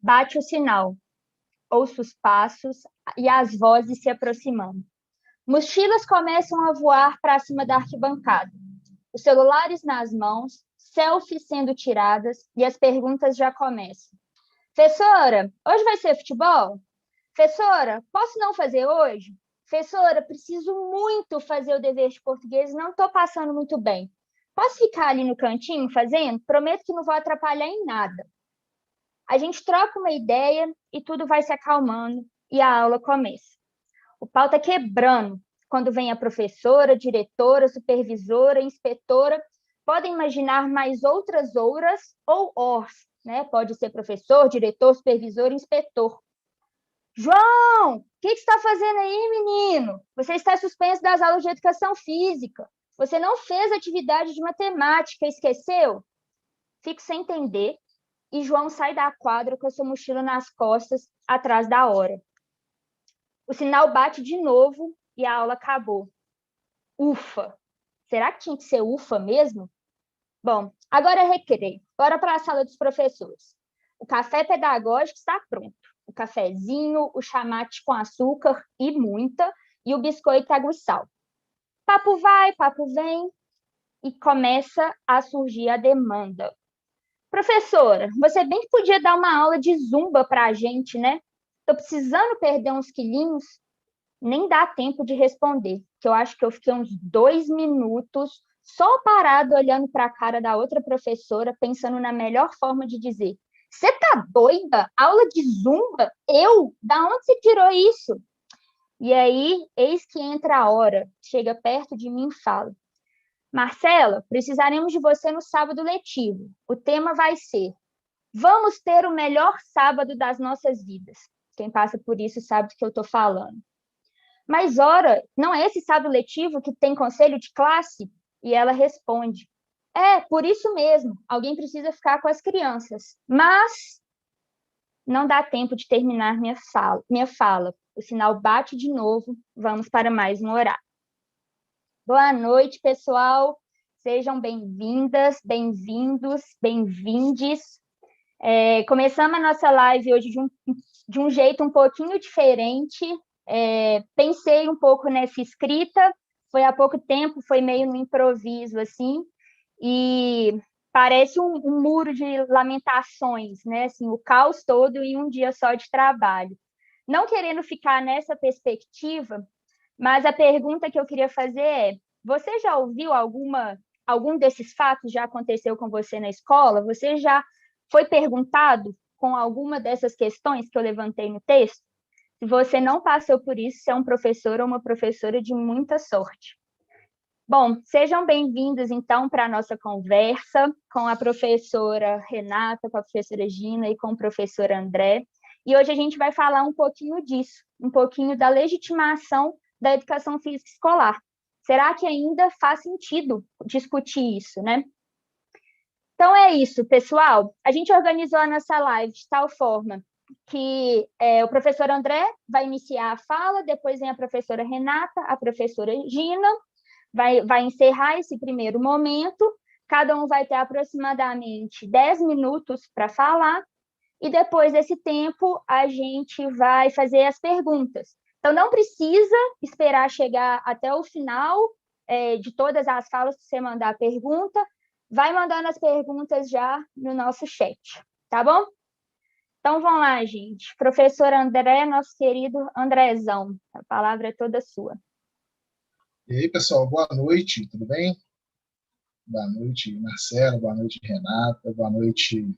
Bate o sinal. Ouço os passos e as vozes se aproximando. Mochilas começam a voar para cima da arquibancada. Os celulares nas mãos, selfies sendo tiradas e as perguntas já começam. Professora, hoje vai ser futebol? Professora, posso não fazer hoje? Professora, preciso muito fazer o dever de português e não estou passando muito bem. Posso ficar ali no cantinho fazendo? Prometo que não vou atrapalhar em nada. A gente troca uma ideia e tudo vai se acalmando e a aula começa. O pau está quebrando quando vem a professora, diretora, supervisora, inspetora. Podem imaginar mais outras ouras ou ors, né? Pode ser professor, diretor, supervisor, inspetor. João, o que você está fazendo aí, menino? Você está suspenso das aulas de educação física. Você não fez atividade de matemática, esqueceu? Fico sem entender e João sai da quadra com a sua mochila nas costas, atrás da hora. O sinal bate de novo e a aula acabou. Ufa! Será que tinha que ser ufa mesmo? Bom, agora é recreio. Bora para a sala dos professores. O café pedagógico está pronto. O cafezinho, o chamate com açúcar e muita, e o biscoito aguçal. Papo vai, papo vem, e começa a surgir a demanda. Professora, você bem que podia dar uma aula de zumba para a gente, né? Estou precisando perder uns quilinhos. Nem dá tempo de responder, que eu acho que eu fiquei uns 2 minutos só parado olhando para a cara da outra professora, pensando na melhor forma de dizer: você tá doida? Aula de zumba? Eu? Da onde você tirou isso? E aí, eis que entra a hora, chega perto de mim e fala: Marcela, precisaremos de você no sábado letivo. O tema vai ser: vamos ter o melhor sábado das nossas vidas. Quem passa por isso sabe do que eu estou falando. Mas, ora, não é esse sábado letivo que tem conselho de classe? E ela responde: é, por isso mesmo, alguém precisa ficar com as crianças. Mas não dá tempo de terminar minha fala. O sinal bate de novo, vamos para mais um horário. Boa noite, pessoal. Sejam bem-vindas, bem-vindos, bem-vindes. Começamos a nossa live hoje de um jeito um pouquinho diferente. Pensei um pouco nessa escrita, foi há pouco tempo, foi meio no improviso, assim, e parece um muro de lamentações, né? Assim, o caos todo em um dia só de trabalho. Não querendo ficar nessa perspectiva, mas a pergunta que eu queria fazer é: você já ouviu algum desses fatos já aconteceu com você na escola? Você já foi perguntado com alguma dessas questões que eu levantei no texto? Se você não passou por isso, você é um professor ou uma professora de muita sorte. Bom, sejam bem-vindos, então, para a nossa conversa com a professora Renata, com a professora Gina e com o professor André. E hoje a gente vai falar um pouquinho disso, um pouquinho da legitimação da educação física escolar. Será que ainda faz sentido discutir isso, né? Então é isso, pessoal. A gente organizou a nossa live de tal forma que o professor André vai iniciar a fala, depois vem a professora Renata, a professora Gina, vai encerrar esse primeiro momento, cada um vai ter aproximadamente 10 minutos para falar, e depois desse tempo a gente vai fazer as perguntas. Então, não precisa esperar chegar até o final de todas as falas para você mandar a pergunta, vai mandando as perguntas já no nosso chat, tá bom? Então, vamos lá, gente. Professor André, nosso querido Andrezão, a palavra é toda sua. E aí, pessoal, boa noite, tudo bem? Boa noite, Marcelo, boa noite, Renata, boa noite,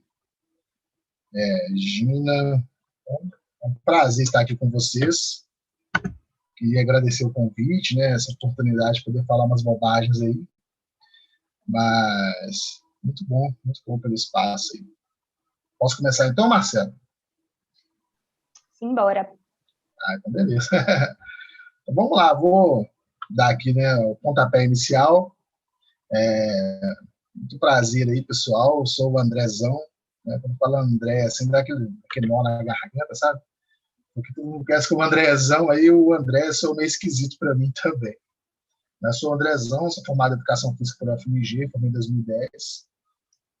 Gina. É um prazer estar aqui com vocês. Queria agradecer o convite, né, essa oportunidade de poder falar umas bobagens aí. Mas muito bom pelo espaço aí. Posso começar então, Marcelo? Simbora. Então beleza. Então vamos lá, vou dar aqui, né, o pontapé inicial. Muito prazer aí, pessoal. Eu sou o Andrezão. Né? Quando fala André, assim, dá aquele nó na garganta, sabe? Porque todo mundo conhece como Andrezão, aí o André sou meio esquisito para mim também. Eu sou o Andrezão, sou formado em Educação Física pela FMG, formei em 2010.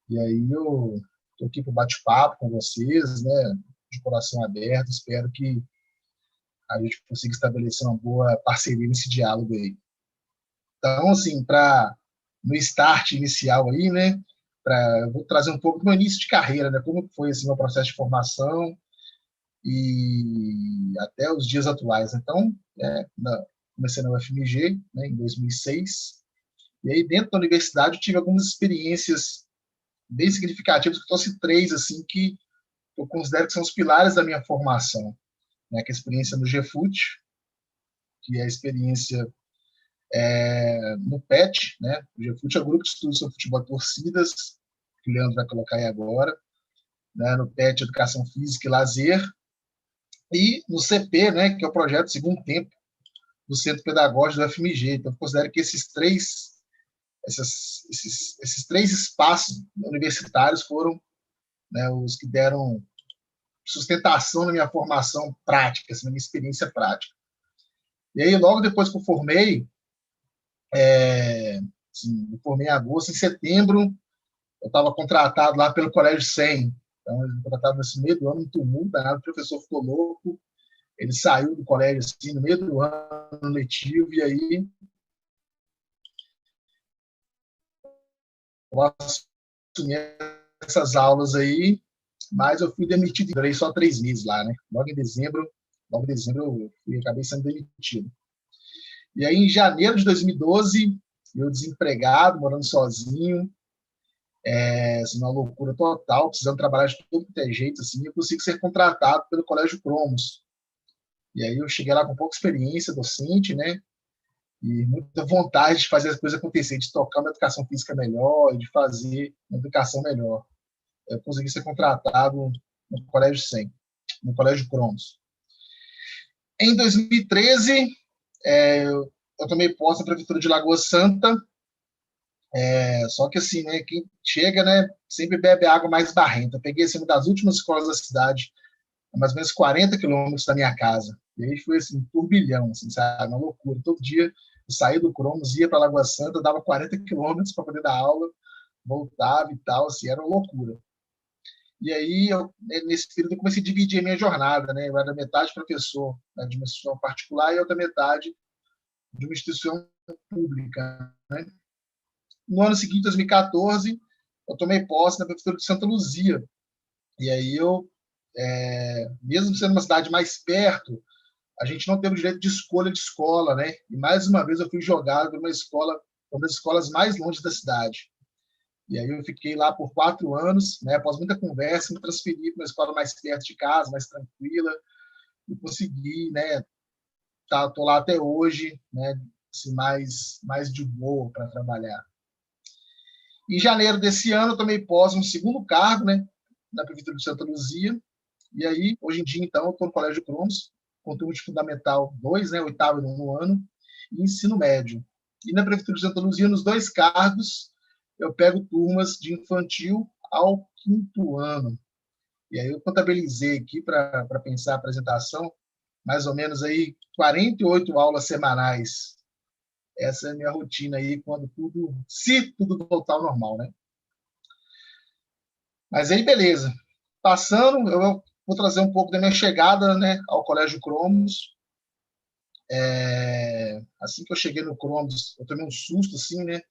E aí eu estou aqui para bate-papo com vocês, né? de coração aberto, espero que a gente consiga estabelecer uma boa parceria nesse diálogo aí. Então, assim, no start inicial aí, né, eu vou trazer um pouco do meu início de carreira, né, como foi assim, meu processo de formação e até os dias atuais. Então, comecei na UFMG, né, em 2006, e aí dentro da universidade eu tive algumas experiências bem significativas, que trouxe três, assim, que eu considero que são os pilares da minha formação, né, que é a experiência no GFUT, que é a experiência no PET, né? O GFUT é o Grupo de Estudos sobre Futebol e Torcidas, que o Leandro vai colocar aí agora, né? No PET, Educação Física e Lazer, e no CP, né? Que é o projeto Segundo Tempo, do Centro Pedagógico do FMG. Então, eu considero que esses três espaços universitários foram, né, os que deram sustentação na minha formação prática, assim, na minha experiência prática. E aí, logo depois que eu formei, me formei em agosto, em setembro, eu estava contratado lá pelo Colégio 100. Então, eu contratado nesse meio do ano, um tumulto, o professor ficou louco, ele saiu do colégio assim, no meio do ano letivo, e aí eu assumi essas aulas aí, mas eu fui demitido, durei só 3 meses lá, né? Logo em dezembro eu acabei sendo demitido. E aí, em janeiro de 2012, eu desempregado, morando sozinho, assim, uma loucura total, precisando trabalhar de todo que é jeito, assim, eu consigo ser contratado pelo Colégio Cromos. E aí eu cheguei lá com pouca experiência docente, né? E muita vontade de fazer as coisas acontecer, de tocar uma educação física melhor, de fazer uma educação melhor. Eu consegui ser contratado no Colégio 100, no Colégio Cromos. Em 2013, eu tomei posse da Prefeitura de Lagoa Santa, só que assim, né, quem chega, né, sempre bebe água mais barrenta. Eu peguei assim, uma das últimas escolas da cidade, a mais ou menos 40 quilômetros da minha casa. E aí foi assim, um turbilhão, assim, sabe, uma loucura. Todo dia eu saía do Cromos, ia para Lagoa Santa, dava 40 quilômetros para poder dar aula, voltava e tal, assim, era uma loucura. E aí, nesse período, eu comecei a dividir a minha jornada, né? Eu era metade professor, né, de uma instituição particular e outra metade de uma instituição pública, né? No ano seguinte, 2014, eu tomei posse na prefeitura de Santa Luzia. E aí mesmo sendo uma cidade mais perto, a gente não teve o direito de escolha de escola, né? E mais uma vez eu fui jogado para uma das escolas mais longe da cidade. E aí eu fiquei lá por 4 anos, né? Após muita conversa, me transferi para uma escola mais perto de casa, mais tranquila, e consegui, né? Tô lá até hoje, né? Assim, mais de boa para trabalhar. Em janeiro desse ano, eu tomei posse no segundo cargo, né? Na prefeitura de Santa Luzia. E aí, hoje em dia, então, eu estou no Colégio Cromos, com turma de Fundamental 2, né? 8º e 9º ano, e ensino médio. E na prefeitura de Santa Luzia, nos 2 cargos, eu pego turmas de infantil ao 5º ano. E aí eu contabilizei aqui para pensar a apresentação, mais ou menos aí 48 aulas semanais. Essa é a minha rotina aí, se tudo voltar ao normal, né? Mas aí, beleza. Passando, eu vou trazer um pouco da minha chegada, né, ao Colégio Cromos. Assim que eu cheguei no Cromos, eu tomei um susto, assim, né?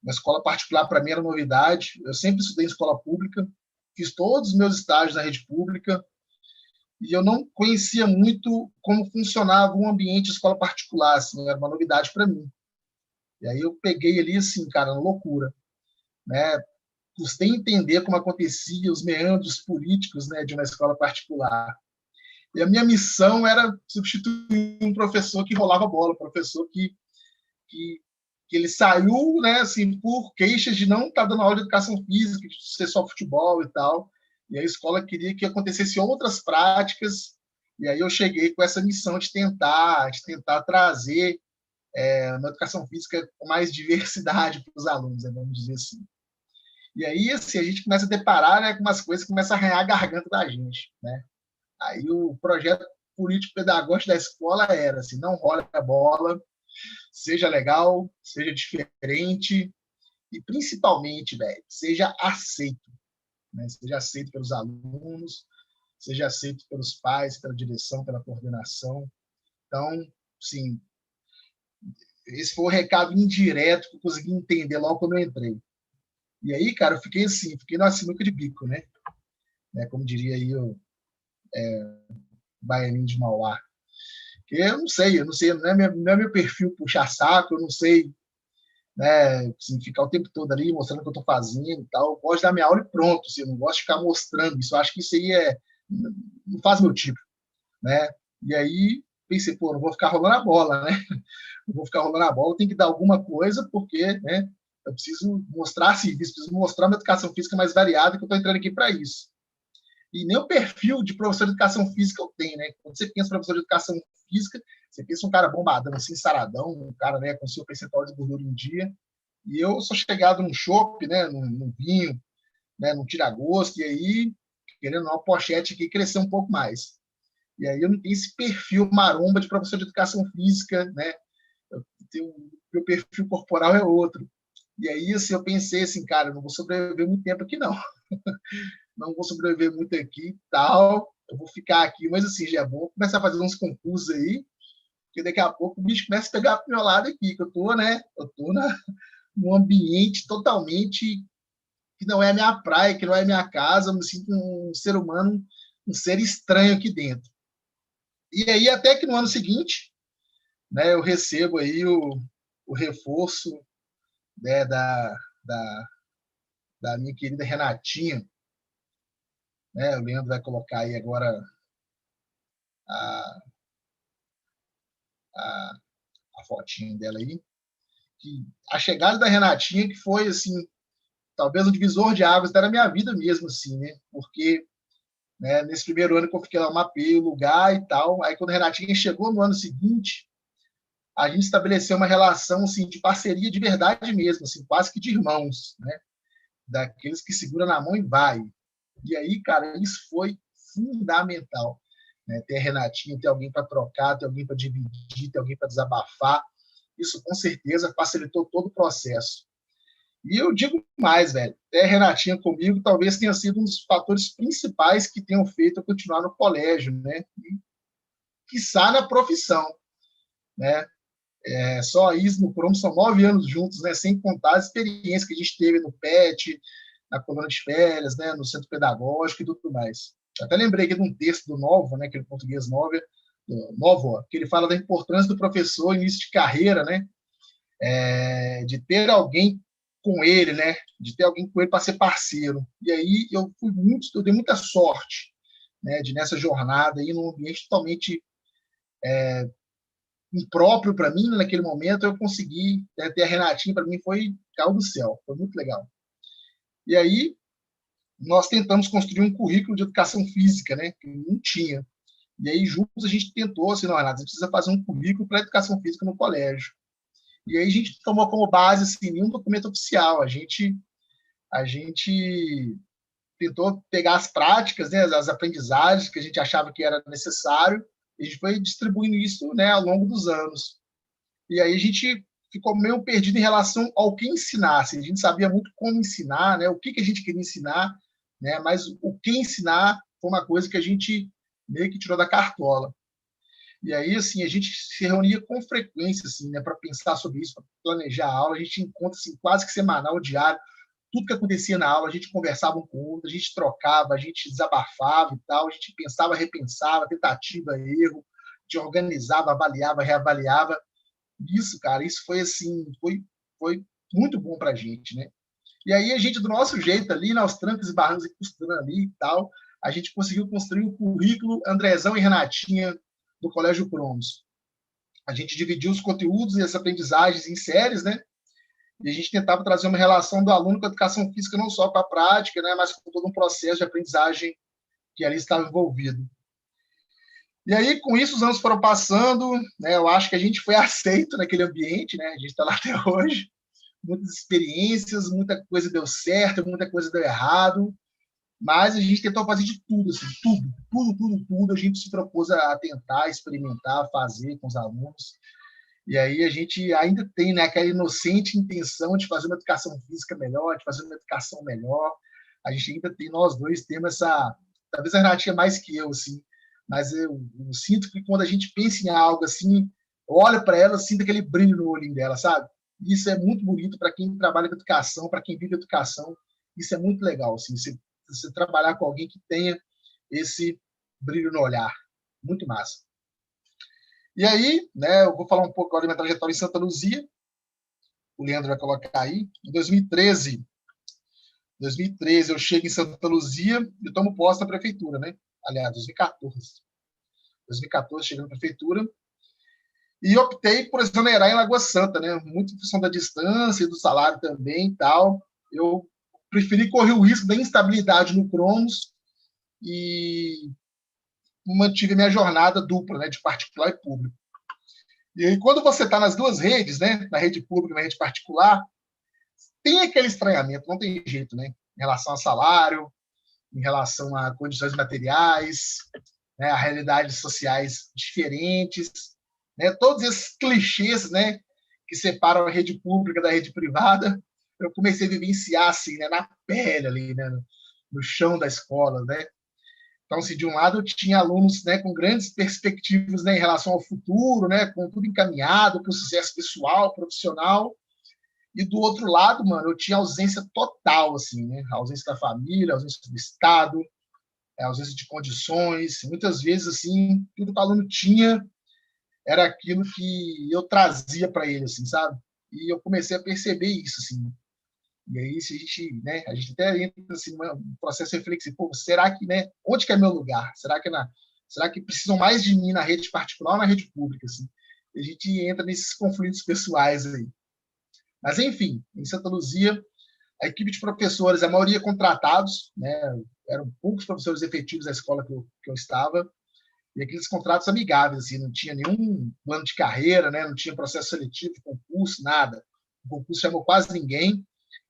Uma escola particular, para mim, era novidade. Eu sempre estudei em escola pública, fiz todos os meus estágios na rede pública, e eu não conhecia muito como funcionava um ambiente de escola particular, assim, era uma novidade para mim. E aí eu peguei ali, assim, cara, uma loucura, né? Custei entender como acontecia os meandros políticos, né, de uma escola particular. E a minha missão era substituir um professor que rolava bola, um professor que ele saiu, né, assim, por queixas de não estar dando aula de educação física, de ser só futebol e tal. E a escola queria que acontecessem outras práticas. E aí eu cheguei com essa missão de tentar trazer uma educação física com mais diversidade para os alunos, né, vamos dizer assim. E aí, assim, a gente começa a deparar, né, com umas coisas que começam a arranhar a garganta da gente, né? Aí o projeto político-pedagógico da escola era assim, não role a bola, seja legal, seja diferente e, principalmente, velho, seja aceito, né? Seja aceito pelos alunos, seja aceito pelos pais, pela direção, pela coordenação. Então, sim, esse foi o recado indireto que eu consegui entender logo quando eu entrei. E aí, cara, eu fiquei assim, fiquei na sinuca de bico, né? Como diria aí o baianinho de Mauá. Porque eu não sei, não é meu perfil puxar saco, eu não sei, né, assim, ficar o tempo todo ali mostrando o que eu estou fazendo e tal. Eu gosto de dar minha aula e pronto, assim, eu não gosto de ficar mostrando isso. Eu acho que isso aí não faz meu tipo, né? E aí pensei, pô, não vou ficar rolando a bola, né? Não vou ficar rolando a bola, tem que dar alguma coisa, porque, né, eu preciso mostrar serviço, preciso mostrar uma educação física mais variada, que eu estou entrando aqui para isso. E nem o perfil de professor de educação física eu tenho, né? Quando você pensa em professor de educação física, você pensa um cara bombadão, assim, saradão, um cara, né, com seu percentual de gordura em dia. E eu sou chegado num chopp, né, num vinho, né, num tira-gosto, e aí, querendo uma pochete aqui, crescer um pouco mais. E aí eu não tenho esse perfil maromba de professor de educação física, né? Eu tenho, meu perfil corporal é outro. E aí, assim, eu pensei assim, cara, eu não vou sobreviver muito tempo aqui, não. Não vou sobreviver muito aqui e tal. Eu vou ficar aqui, mas assim, já vou começar a fazer uns concursos aí, porque daqui a pouco o bicho começa a pegar pro meu lado aqui, que eu tô, né? Eu tô num ambiente totalmente que não é a minha praia, que não é a minha casa, eu me sinto um ser humano, um ser estranho aqui dentro. E aí, até que no ano seguinte, né, eu recebo aí o reforço, né, da minha querida Renatinha, né? O Leandro vai colocar aí agora a, a, a fotinha dela aí. Que a chegada da Renatinha que foi, assim, talvez um divisor de águas até na minha vida mesmo, assim, né? Porque, né, nesse primeiro ano que eu fiquei lá, eu mapeei o lugar e tal. Aí, quando a Renatinha chegou no ano seguinte, a gente estabeleceu uma relação, assim, de parceria de verdade mesmo, assim, quase que de irmãos, né? Daqueles que segura na mão e vai. E aí, cara, isso foi fundamental. Né? Ter a Renatinha, ter alguém para trocar, ter alguém para dividir, ter alguém para desabafar. Isso, com certeza, facilitou todo o processo. E eu digo mais, velho, ter a Renatinha comigo talvez tenha sido um dos fatores principais que tenham feito eu continuar no colégio, né? E, quiçá, na profissão, né? Só isso no Promo são 9 anos juntos, né? Sem contar as experiências que a gente teve no PET, na coluna de férias, né? No centro pedagógico e tudo mais. Até lembrei aqui de um texto do Novo, né? Aquele português Novo, que ele fala da importância do professor em início de carreira, né? De ter alguém com ele, né? De ter alguém com ele para ser parceiro. E aí eu dei muita sorte, né? De nessa jornada aí num ambiente totalmente impróprio para mim, né, naquele momento, eu consegui, né, ter a Renatinha, para mim foi caiu do céu, foi muito legal. E aí, nós tentamos construir um currículo de educação física, né, que não tinha. E aí, juntos, a gente tentou, assim, não, Renato, a gente precisa fazer um currículo para educação física no colégio. E aí, a gente tomou como base, assim, nenhum documento oficial. A gente tentou pegar as práticas, né, as aprendizagens que a gente achava que era necessário, e a gente foi distribuindo isso, né, ao longo dos anos. E aí a gente ficou meio perdido em relação ao que ensinar. Assim, a gente sabia muito como ensinar, né, o que a gente queria ensinar, né, mas o que ensinar foi uma coisa que a gente meio que tirou da cartola. E aí, assim, a gente se reunia com frequência, assim, né, para pensar sobre isso, para planejar a aula. A gente encontra, assim, quase que semanal, diário, tudo que acontecia na aula, a gente conversava um com o outro, a gente trocava, a gente desabafava e tal, a gente pensava, repensava, tentativa, erro, a gente organizava, avaliava, reavaliava. Isso, cara, isso foi assim, foi muito bom pra gente, né? E aí a gente, do nosso jeito ali, aos trancos e barrancos e costurando ali e tal, a gente conseguiu construir o currículo Andrezão e Renatinha do Colégio Promos. A gente dividiu os conteúdos e as aprendizagens em séries, né? E a gente tentava trazer uma relação do aluno com a educação física, não só com a prática, né? Mas com todo um processo de aprendizagem que ali estava envolvido. E aí, com isso, os anos foram passando, né? Eu acho que a gente foi aceito naquele ambiente, né? A gente está lá até hoje. Muitas experiências, muita coisa deu certo, muita coisa deu errado, mas a gente tentou fazer de tudo, assim, tudo. A gente se propôs a tentar, experimentar, fazer com os alunos. E aí a gente ainda tem, né, aquela inocente intenção de fazer uma educação física melhor, de fazer uma educação melhor. a gente ainda tem, nós dois temos essa, talvez a Renatinha mais que eu, assim, mas eu sinto que quando a gente pensa em algo assim, olha para ela, sinto aquele brilho no olhinho dela, sabe? Isso é muito bonito para quem trabalha com educação, para quem vive educação, isso é muito legal, assim, você trabalhar com alguém que tenha esse brilho no olhar, muito massa. E aí, né, eu vou falar um pouco agora da minha trajetória em Santa Luzia, o Leandro vai colocar aí, em 2013 eu chego em Santa Luzia e tomo posse na prefeitura, né? Aliás, 2014 cheguei na prefeitura e optei por exonerar em Lagoa Santa, né? Muito em função da distância e do salário também e tal. Eu preferi correr o risco da instabilidade no Cronos e mantive minha jornada dupla, né? De particular e público. E aí, quando você está nas duas redes, né? Na rede pública e na rede particular, tem aquele estranhamento, não tem jeito, né? Em relação a salário, em relação a condições materiais, né, a realidades sociais diferentes, né, todos esses clichês, né, que separam a rede pública da rede privada, eu comecei a vivenciar assim, né, na pele ali, né, no chão da escola, né. Então, se de um lado eu tinha alunos, né, com grandes perspectivas, né, em relação ao futuro, né, com tudo encaminhado para o sucesso pessoal, profissional, e do outro lado, mano, eu tinha ausência total, assim, né, a ausência da família, a ausência do Estado, a ausência de condições, muitas vezes, assim, tudo que o aluno tinha era aquilo que eu trazia para ele, assim, sabe? E eu comecei a perceber isso, assim. E aí, se a gente, né, a gente até entra assim, num processo reflexivo, pô, será que, né, onde que é meu lugar? Será que precisam mais de mim na rede particular ou na rede pública, assim? E a gente entra nesses conflitos pessoais aí. Mas, enfim, em Santa Luzia, a equipe de professores, a maioria contratados, né, eram poucos professores efetivos da escola que eu estava, e aqueles contratos amigáveis, assim, não tinha nenhum plano de carreira, né, não tinha processo seletivo, concurso, nada. O concurso chamou quase ninguém,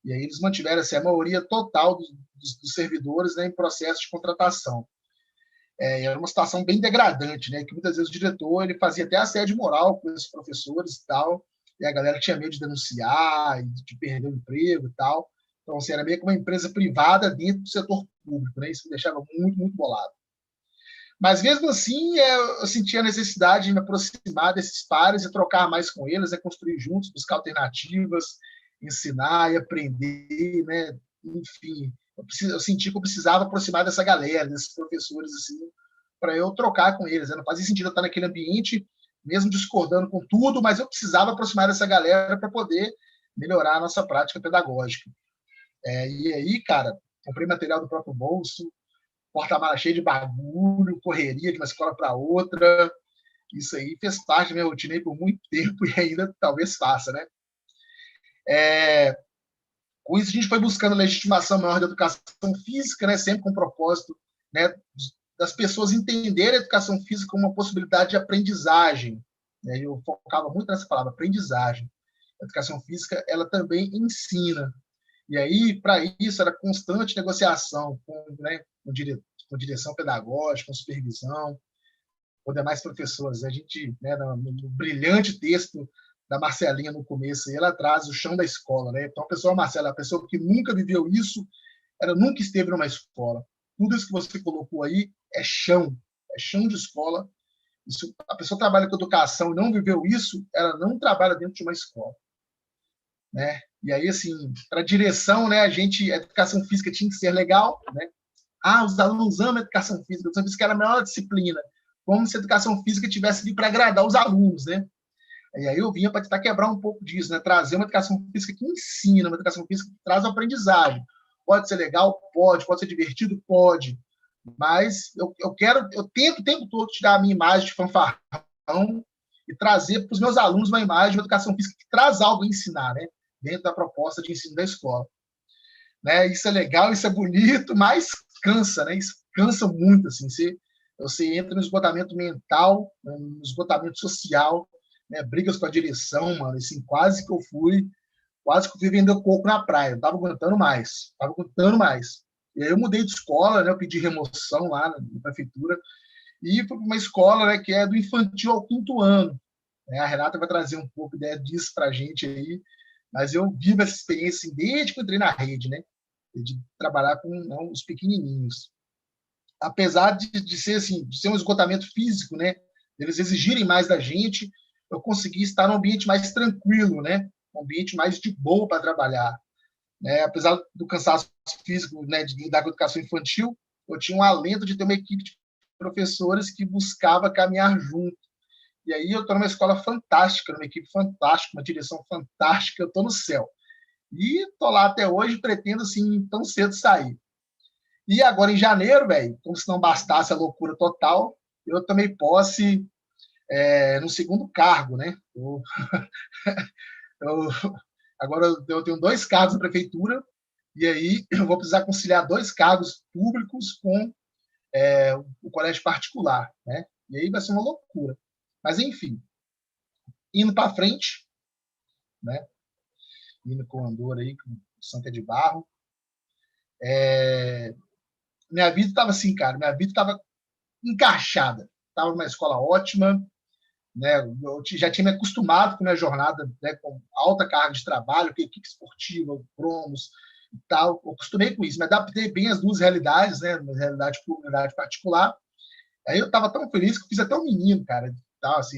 e aí eles mantiveram assim, a maioria total dos servidores, né, em processo de contratação. Era uma situação bem degradante, né, que muitas vezes o diretor ele fazia até assédio moral com esses professores e tal, e a galera tinha medo de denunciar, de perder o emprego e tal. Então, assim, era meio que uma empresa privada dentro do setor público, né? Isso me deixava muito, muito bolado. Mas, mesmo assim, eu sentia a necessidade de me aproximar desses pares e trocar mais com eles, construir juntos, buscar alternativas, ensinar e aprender, né? Enfim, eu senti que eu precisava aproximar dessa galera, desses professores, assim, para eu trocar com eles. Não fazia sentido eu estar naquele ambiente, mesmo discordando com tudo, mas eu precisava aproximar dessa galera para poder melhorar a nossa prática pedagógica. E aí, cara, comprei material do próprio bolso, porta-mala cheio de bagulho, correria de uma escola para outra. Isso aí fez parte da minha rotina aí por muito tempo e ainda talvez faça, né? Com isso, a gente foi buscando a legitimação maior da educação física, né? Sempre com o propósito, né, das pessoas entenderem a educação física como uma possibilidade de aprendizagem. Né? Eu focava muito nessa palavra, aprendizagem. A educação física, ela também ensina. E aí, para isso, era constante negociação com direção pedagógica, com supervisão, com demais professores. A gente, né, no brilhante texto da Marcelinha no começo, ela traz o chão da escola. Né? Então, a pessoa, Marcela, a pessoa que nunca viveu isso, ela nunca esteve numa escola. Tudo isso que você colocou aí é chão de escola. Se a pessoa trabalha com educação e não viveu isso, ela não trabalha dentro de uma escola. Né? E aí, assim, para a direção, né, a educação física tinha que ser legal, né? Os alunos amam a educação física, a educação física era a melhor disciplina, como se a educação física tivesse vindo para agradar os alunos, né? E aí eu vinha para tentar quebrar um pouco disso, né? Trazer uma educação física que ensina, uma educação física que traz aprendizagem. Pode ser legal? Pode ser divertido? Pode. Mas eu tento o tempo todo tirar a minha imagem de fanfarrão e trazer para os meus alunos uma imagem de uma educação física que traz algo a ensinar, né? Dentro da proposta de ensino da escola. Né? Isso é legal, isso é bonito, mas cansa, né? Isso cansa muito, assim. Você entra no esgotamento mental, no esgotamento social, né? Brigas com a direção, mano, assim, quase que eu fui vender coco na praia, eu tava aguentando mais. E aí eu mudei de escola, né? Eu pedi remoção lá na prefeitura e fui para uma escola, né, que é do infantil ao 5º ano. A Renata vai trazer um pouco disso para a gente aí, mas eu vivo essa experiência assim, desde que eu entrei na rede, né? de trabalhar com, não, os pequenininhos. Apesar de ser assim, de ser um esgotamento físico, né? Eles exigirem mais da gente, eu consegui estar num ambiente mais tranquilo, né? Um ambiente mais de boa para trabalhar, né? Apesar do cansaço físico, né, de lidar com a educação infantil, eu tinha um alento de ter uma equipe de professores que buscava caminhar junto. E aí eu estou numa escola fantástica, numa equipe fantástica, uma direção fantástica, eu estou no céu. E estou lá até hoje, pretendo, assim, tão cedo sair. E agora, em janeiro, velho, como se não bastasse a loucura total, eu tomei posse no segundo cargo, né? Eu, agora eu tenho 2 cargos na prefeitura, e aí eu vou precisar conciliar 2 cargos públicos com o colégio particular, né? E aí vai ser uma loucura. Mas, enfim, indo para frente, né? Indo com o Andor aí, com Santa de Barro, minha vida estava assim, cara, minha vida estava encaixada. Estava numa escola ótima, né? Eu já tinha me acostumado com a minha jornada, né, com alta carga de trabalho, que equipe esportiva, promos e tal. Eu acostumei com isso, me adaptei bem às 2 realidades, né? Na realidade pública e realidade particular. Aí eu estava tão feliz que eu fiz até um menino, cara. Tal, assim,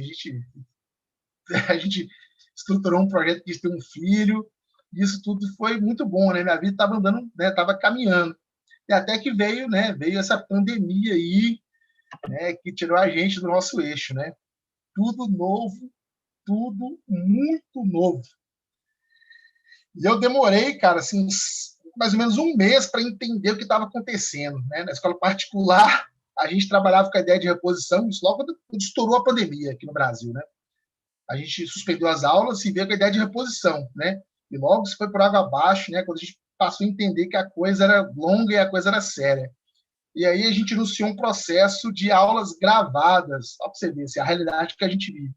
a gente estruturou um projeto de ter um filho. Isso tudo foi muito bom, né? Minha vida estava andando, né? Estava caminhando. E até que veio, né? Veio essa pandemia aí, né? Que tirou a gente do nosso eixo, né? Tudo novo, tudo muito novo. E eu demorei, cara, assim, mais ou menos um mês para entender o que estava acontecendo, né? Na escola particular, a gente trabalhava com a ideia de reposição, isso logo quando estourou a pandemia aqui no Brasil, né? A gente suspendeu as aulas e veio com a ideia de reposição, né? E logo isso foi por água abaixo, né? Quando a gente passou a entender que a coisa era longa e a coisa era séria. E aí a gente iniciou um processo de aulas gravadas, só para você ver, assim, a realidade que a gente vive.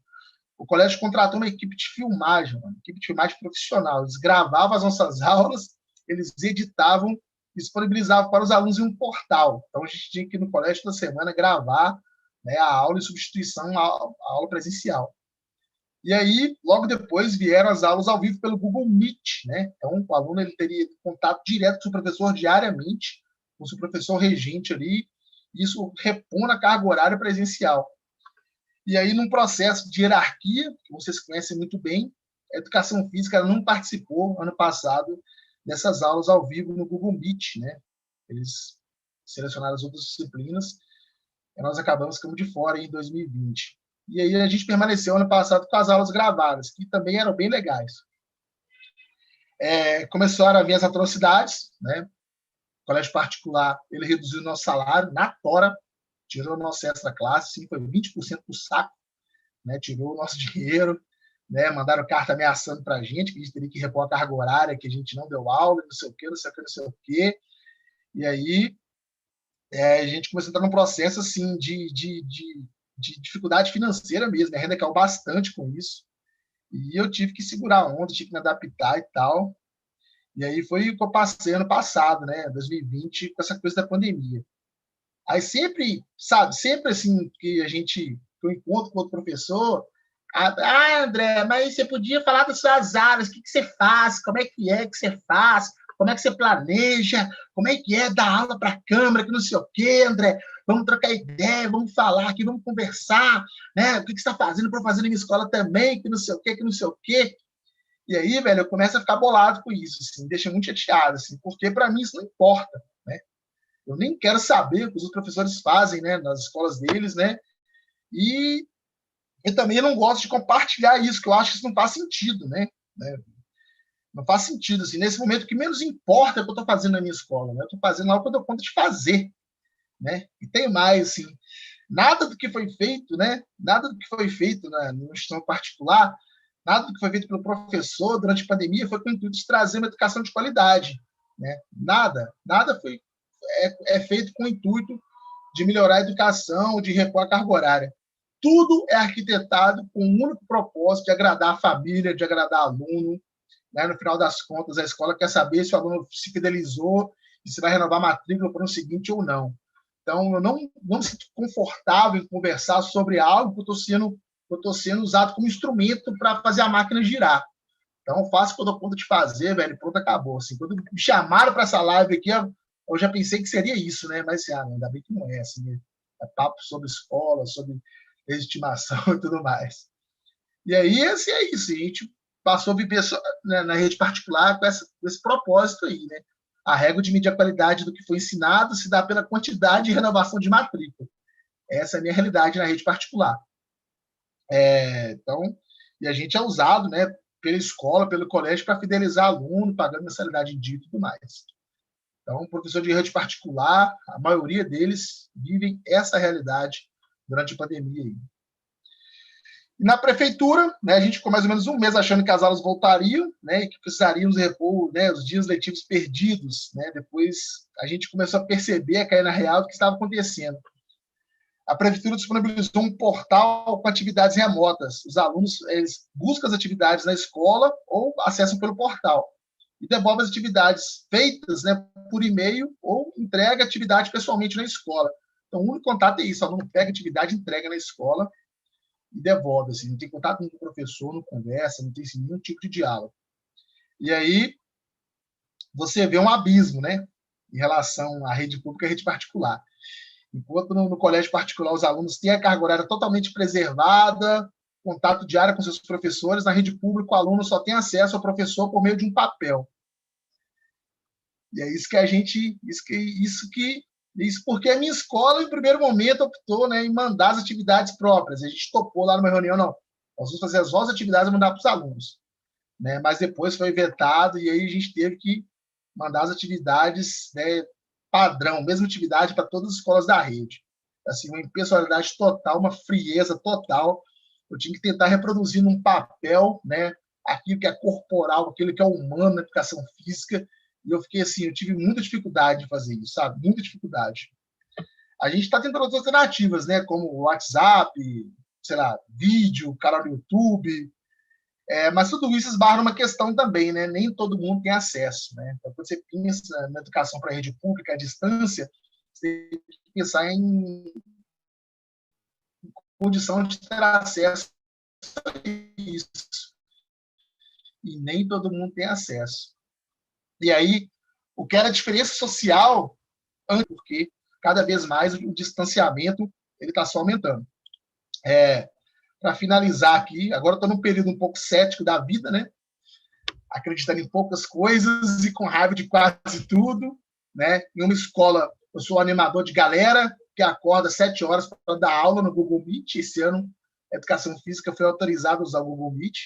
O colégio contratou uma equipe de filmagem, uma equipe de filmagem profissional. Eles gravavam as nossas aulas, eles editavam e disponibilizavam para os alunos em um portal. Então, a gente tinha que ir no colégio toda semana gravar, né, a aula em substituição à aula presencial. E aí, logo depois, vieram as aulas ao vivo pelo Google Meet, né? Então, o aluno ele teria contato direto com o professor diariamente, com o seu professor regente ali, isso repondo a carga horária presencial. E aí, num processo de hierarquia, que vocês conhecem muito bem, a educação física não participou, ano passado, dessas aulas ao vivo no Google Meet, né? Eles selecionaram as outras disciplinas, e nós acabamos ficando de fora em 2020. E aí a gente permaneceu ano passado com as aulas gravadas, que também eram bem legais. Começaram a vir as atrocidades, né? O colégio particular, ele reduziu o nosso salário na tora, tirou o nosso extra classe, sim, foi 20% do saco, né? Tirou o nosso dinheiro, né? Mandaram carta ameaçando para a gente, que a gente teria que repor a carga horária, que a gente não deu aula, não sei o quê, não sei o quê, não sei o quê. E aí a gente começou a entrar num processo assim, de dificuldade financeira mesmo, a renda caiu bastante com isso. E eu tive que segurar a onda, tive que me adaptar e tal. E aí foi o que eu passei ano passado, né, 2020, com essa coisa da pandemia. Aí sempre, sabe, sempre assim que eu encontro com outro professor, André, mas você podia falar das suas áreas, o que você faz, como é que você faz, como é que você planeja, como é que é dar aula para a Câmara, que não sei o quê, André, vamos trocar ideia, vamos falar aqui, vamos conversar, né? O que você está fazendo para fazer na minha escola também, que não sei o quê, que não sei o quê. E aí, velho, eu começo a ficar bolado com isso, assim, me deixa muito chateado, assim, porque para mim isso não importa, né? Eu nem quero saber o que os professores fazem, né, nas escolas deles, né? E eu também não gosto de compartilhar isso, que eu acho que isso não faz sentido, né? Não faz sentido, assim, nesse momento o que menos importa é o que eu estou fazendo na minha escola, né? Eu estou fazendo algo que eu dou conta de fazer, né? E tem mais, assim, nada do que foi feito, né? Nada do que foi feito na instituição particular, nada do que foi feito pelo professor durante a pandemia foi com o intuito de trazer uma educação de qualidade, né? Nada é feito com o intuito de melhorar a educação, de repor a carga horária. Tudo é arquitetado com o único propósito de agradar a família, de agradar aluno, né? No final das contas, a escola quer saber se o aluno se fidelizou e se vai renovar a matrícula para o ano seguinte ou não. Então, eu não me sinto confortável em conversar sobre algo que eu estou sendo usado como instrumento para fazer a máquina girar. Então, faço o que eu dou conta de fazer, velho, pronto, acabou. Assim, quando me chamaram para essa live aqui, eu já pensei que seria isso, né? Mas, ainda bem que não é, assim, né? É papo sobre escola, sobre legitimação e tudo mais. E aí, assim, é isso. A gente passou a viver só, né, na rede particular com esse propósito aí, né? A régua de medir a qualidade do que foi ensinado se dá pela quantidade de renovação de matrícula. Essa é a minha realidade na rede particular. Então, e a gente é usado, né, pela escola, pelo colégio, para fidelizar aluno, pagando mensalidade em dia e tudo mais. Então, professor de rede particular, a maioria deles vivem essa realidade durante a pandemia. E na prefeitura, né, a gente ficou mais ou menos um mês achando que as aulas voltariam, né, e que precisaríamos repor, né, os dias letivos perdidos. Né, depois a gente começou a perceber, a cair na real, do que estava acontecendo. A prefeitura disponibilizou um portal com atividades remotas. Os alunos eles buscam as atividades na escola ou acessam pelo portal e devolvem as atividades feitas, né, por e-mail ou entrega a atividade pessoalmente na escola. Então, o único contato é isso: o aluno pega a atividade, entrega na escola e devolve. Assim, não tem contato com o professor, não conversa, não tem assim, nenhum tipo de diálogo. E aí você vê um abismo, né, em relação à rede pública e à rede particular. Enquanto no colégio particular os alunos têm a carga horária totalmente preservada, contato diário com seus professores, na rede pública o aluno só tem acesso ao professor por meio de um papel. E é isso que a gente, isso porque a minha escola, em primeiro momento, optou, né, em mandar as atividades próprias. A gente topou lá numa reunião, não, nós vamos fazer as nossas atividades e mandar para os alunos. Né? Mas depois foi vetado e aí a gente teve que mandar as atividades, né, padrão, mesma atividade para todas as escolas da rede. Assim, uma impessoalidade total, uma frieza total. Eu tinha que tentar reproduzir num papel, né, aquilo que é corporal, aquilo que é humano na educação física. E eu fiquei assim, eu tive muita dificuldade de fazer isso, sabe? Muita dificuldade. A gente está tentando outras alternativas, né, como o WhatsApp, sei lá, vídeo, canal no YouTube. Mas tudo isso esbarra numa questão também, né? Nem todo mundo tem acesso, né? Então, quando você pensa na educação para a rede pública à distância, você tem que pensar em condição de ter acesso a isso. E nem todo mundo tem acesso. E aí, o que era diferença social, porque cada vez mais o distanciamento ele está só aumentando. Para finalizar aqui, agora estou num período um pouco cético da vida, né? Acreditando em poucas coisas e com raiva de quase tudo, né? Em uma escola, eu sou animador de galera que acorda 7 horas para dar aula no Google Meet. Esse ano, a educação física foi autorizada a usar o Google Meet.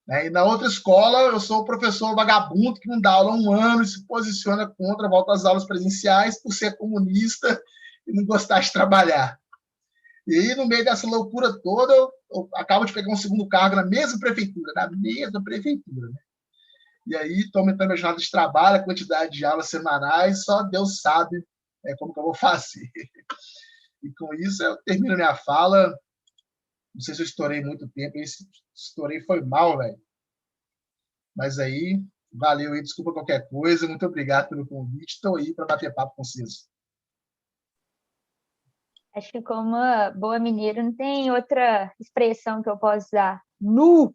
Né? E na outra escola, eu sou o professor vagabundo que não dá aula há um ano e se posiciona contra, volta às aulas presenciais por ser comunista e não gostar de trabalhar. E aí, no meio dessa loucura toda, eu acabo de pegar um segundo cargo na mesma prefeitura, né? E aí estou aumentando a jornada de trabalho, a quantidade de aulas semanais, só Deus sabe como que eu vou fazer. E com isso eu termino minha fala. Não sei se eu estourei muito tempo, esse estourei foi mal, velho. Mas aí, valeu aí, desculpa qualquer coisa, muito obrigado pelo convite, estou aí para bater papo com vocês. Acho que como uma boa mineira não tem outra expressão que eu possa usar. Nu!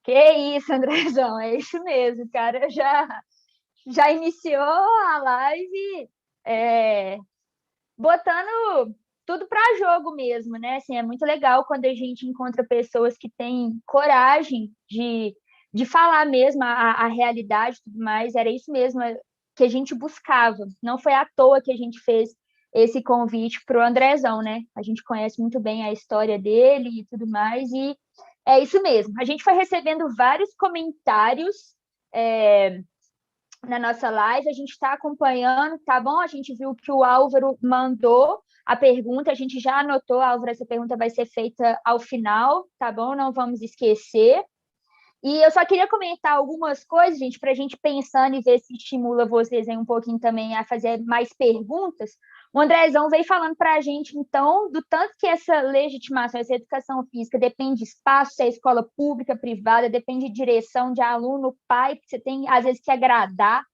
Que isso, Andrezão, é isso mesmo, o cara já iniciou a live botando tudo para jogo mesmo, né? Assim, é muito legal quando a gente encontra pessoas que têm coragem de falar mesmo a realidade e tudo mais. Era isso mesmo que a gente buscava. Não foi à toa que a gente fez esse convite para o Andrezão, né? A gente conhece muito bem a história dele e tudo mais, e é isso mesmo. A gente foi recebendo vários comentários na nossa live, a gente está acompanhando, tá bom? A gente viu que o Álvaro mandou a pergunta, a gente já anotou, Álvaro, essa pergunta vai ser feita ao final, tá bom? Não vamos esquecer. E eu só queria comentar algumas coisas, gente, para a gente pensando e ver se estimula vocês aí um pouquinho também a fazer mais perguntas. O Andrezão veio falando para a gente, então, do tanto que essa legitimação, essa educação física depende de espaço, se é escola pública, privada, depende de direção de aluno, pai, que você tem, às vezes, que agradar,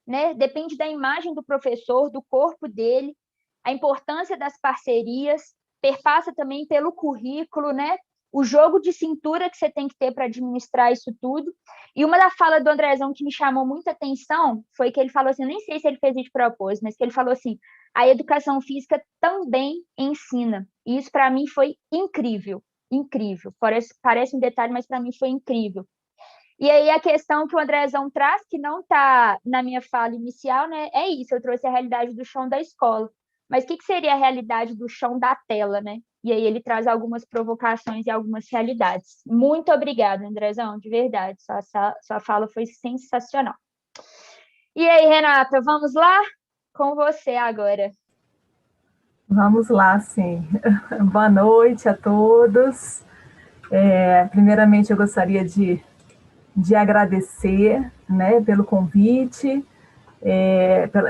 né? Depende da imagem do professor, do corpo dele, a importância das parcerias, perpassa também pelo currículo, né? o jogo de cintura que você tem que ter para administrar isso tudo. E uma da fala do Andrezão que me chamou muita atenção foi que ele falou assim, eu nem sei se ele fez isso de propósito, mas que ele falou assim, a educação física também ensina. E isso para mim foi incrível, incrível. Parece um detalhe, mas para mim foi incrível. E aí a questão que o Andrezão traz, que não está na minha fala inicial, né, é isso, eu trouxe a realidade do chão da escola. Mas o que seria a realidade do chão da tela, né? E aí ele traz algumas provocações e algumas realidades. Muito obrigada, Andrezão, de verdade. Sua fala foi sensacional. E aí, Renata, vamos lá? Com você agora. Vamos lá, sim. Boa noite a todos. Primeiramente, eu gostaria de agradecer, né, pelo convite,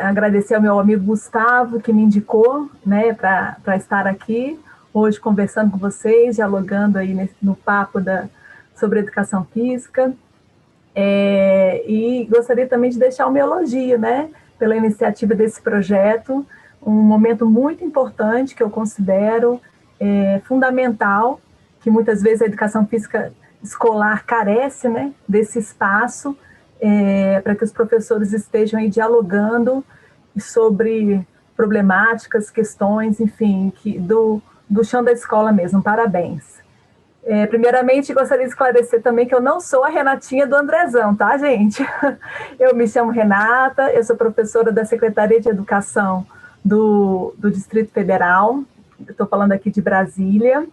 agradecer ao meu amigo Gustavo, que me indicou, né, para estar aqui hoje conversando com vocês, dialogando aí no papo sobre educação física. E gostaria também de deixar o meu elogio, né, pela iniciativa desse projeto, um momento muito importante que eu considero fundamental, que muitas vezes a educação física escolar carece, né, desse espaço para que os professores estejam aí dialogando sobre problemáticas, questões, enfim, do chão da escola mesmo. Parabéns. Primeiramente, gostaria de esclarecer também que eu não sou a Renatinha do Andrezão, tá, gente? Eu me chamo Renata, eu sou professora da Secretaria de Educação do Distrito Federal, estou falando aqui de Brasília.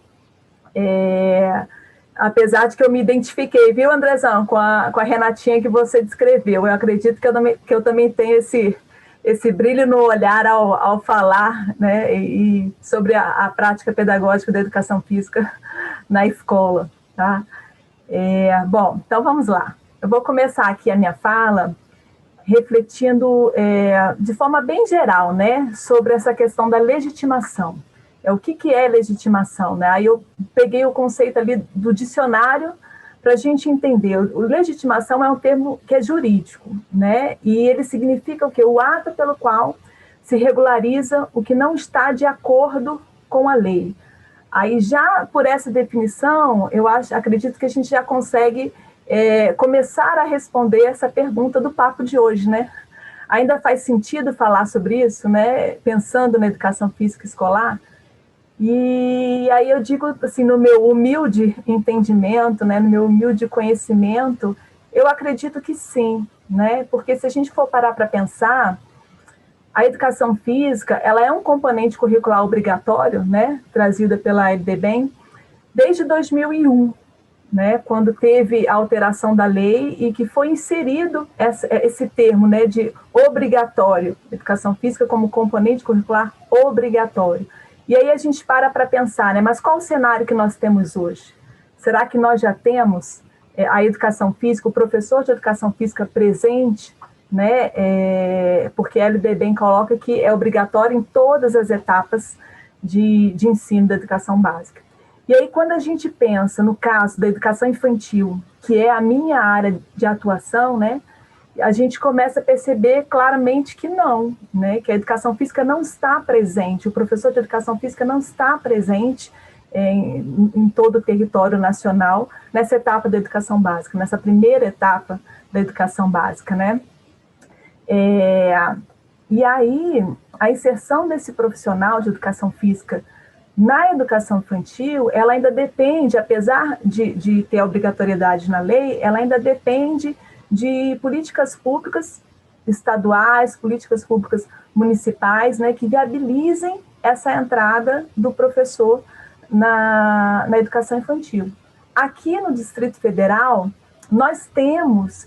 Apesar de que eu me identifiquei, viu, Andrezão, com a Renatinha que você descreveu, eu acredito que eu também tenho esse brilho no olhar ao falar, né, e sobre a prática pedagógica da educação física na escola, tá? Bom, então vamos lá. Eu vou começar aqui a minha fala refletindo de forma bem geral, né, sobre essa questão da legitimação. O que é legitimação, né? Aí eu peguei o conceito ali do dicionário para a gente entender. Legitimação é um termo que é jurídico, né? E ele significa o quê? O ato pelo qual se regulariza o que não está de acordo com a lei. Aí já por essa definição, acredito que a gente já consegue começar a responder essa pergunta do papo de hoje, né? Ainda faz sentido falar sobre isso, né? Pensando na educação física escolar. E aí eu digo assim, no meu humilde entendimento, né, no meu humilde conhecimento, eu acredito que sim, né? Porque se a gente for parar para pensar, a educação física, ela é um componente curricular obrigatório, né, trazida pela LDBEM, desde 2001, né, quando teve a alteração da lei e que foi inserido esse termo, né, de obrigatório, educação física como componente curricular obrigatório. E aí a gente para pensar, né, mas qual o cenário que nós temos hoje? Será que nós já temos a educação física, o professor de educação física presente, né, porque a LDBEM coloca que é obrigatório em todas as etapas de ensino da educação básica. E aí, quando a gente pensa no caso da educação infantil, que é a minha área de atuação, né, a gente começa a perceber claramente que não, né, que a educação física não está presente, o professor de educação física não está presente em todo o território nacional nessa etapa da educação básica, nessa primeira etapa da educação básica, né. E aí, a inserção desse profissional de educação física na educação infantil, ela ainda depende, apesar de ter a obrigatoriedade na lei, ela ainda depende de políticas públicas estaduais, políticas públicas municipais, né, que viabilizem essa entrada do professor na educação infantil. Aqui no Distrito Federal, nós temos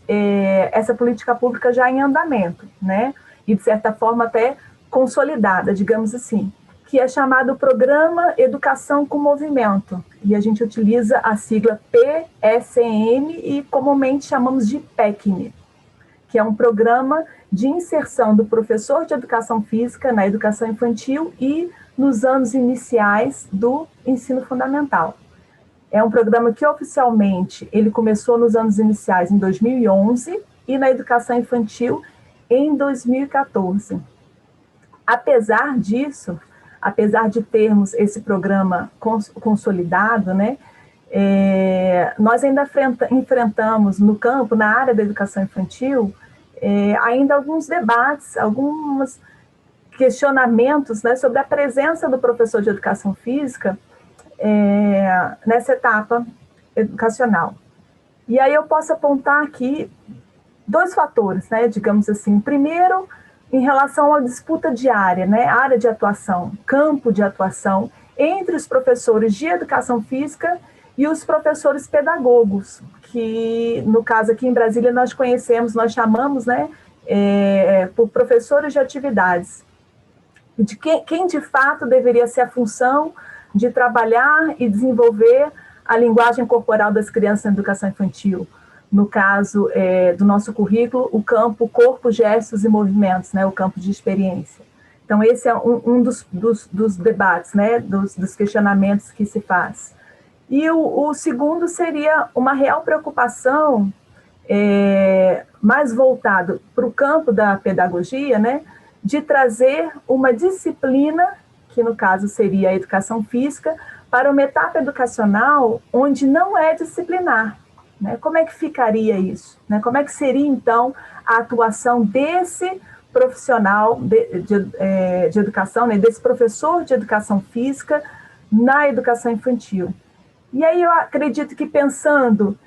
essa política pública já em andamento, né, e de certa forma até consolidada, digamos assim, que é chamado Programa Educação com Movimento, e a gente utiliza a sigla PSM e comumente chamamos de PECM, que é um programa de inserção do professor de educação física na educação infantil e nos anos iniciais do ensino fundamental. É um programa que oficialmente ele começou nos anos iniciais em 2011 e na educação infantil em 2014. Apesar disso, apesar de termos esse programa consolidado, né, nós ainda enfrentamos no campo, na área da educação infantil, ainda alguns debates, alguns questionamentos, né, sobre a presença do professor de educação física nessa etapa educacional. E aí eu posso apontar aqui 2 fatores, né, digamos assim. Primeiro, em relação à disputa diária, né, área de atuação, campo de atuação, entre os professores de educação física e os professores pedagogos, que, no caso aqui em Brasília, nós chamamos, né, por professores de atividades, de quem de fato deveria ser a função de trabalhar e desenvolver a linguagem corporal das crianças na educação infantil. No caso do nosso currículo, o campo corpo, gestos e movimentos, né, o campo de experiência. Então, esse é um dos debates, né, dos questionamentos que se faz. E o segundo seria uma real preocupação mais voltado para o campo da pedagogia, né, de trazer uma disciplina, que no caso seria a educação física, para uma etapa educacional onde não é disciplinar. Né? Como é que ficaria isso? Né? Como é que seria, então, a atuação desse profissional de educação, né? Desse professor de educação física na educação infantil? E aí eu acredito que pensando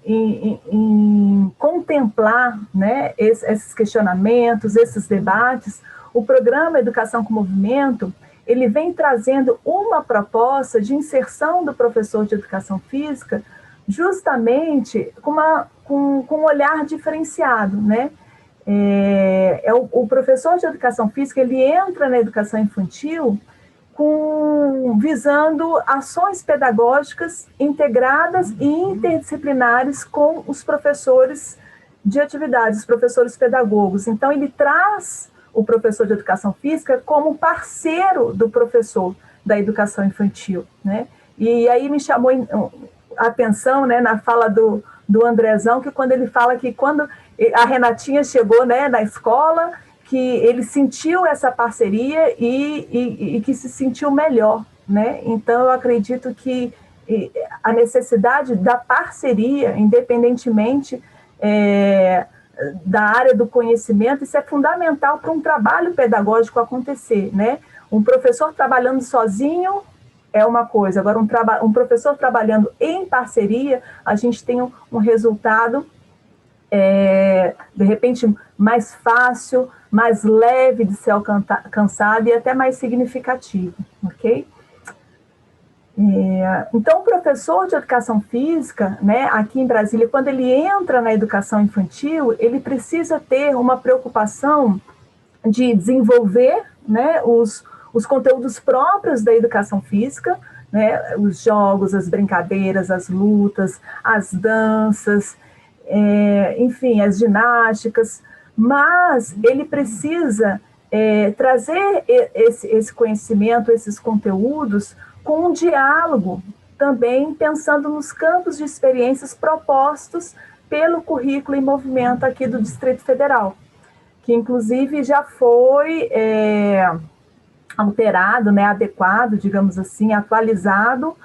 em contemplar, né, esses questionamentos, esses debates, o programa Educação com Movimento, ele vem trazendo uma proposta de inserção do professor de educação física justamente com um olhar diferenciado, né? O professor de educação física, ele entra na educação infantil visando ações pedagógicas integradas e interdisciplinares com os professores de atividades, os professores pedagogos. Então, ele traz o professor de educação física como parceiro do professor da educação infantil, né? E aí me chamou a atenção, né, na fala do Andrezão, que quando ele fala que quando a Renatinha chegou, né, na escola, que ele sentiu essa parceria e que se sentiu melhor, né? Então, eu acredito que a necessidade da parceria, independentemente da área do conhecimento, isso é fundamental para um trabalho pedagógico acontecer, né? Um professor trabalhando sozinho é uma coisa, agora um professor trabalhando em parceria, a gente tem um resultado, de repente, mais fácil, mais leve de ser alcançado e até mais significativo, ok? Então, o professor de educação física, né, aqui em Brasília, quando ele entra na educação infantil, ele precisa ter uma preocupação de desenvolver, né, os conteúdos próprios da educação física, né, os jogos, as brincadeiras, as lutas, as danças, enfim, as ginásticas, mas ele precisa trazer esse conhecimento, esses conteúdos, com um diálogo, também pensando nos campos de experiências propostos pelo currículo em movimento aqui do Distrito Federal, que inclusive já foi alterado, né, adequado, digamos assim, atualizado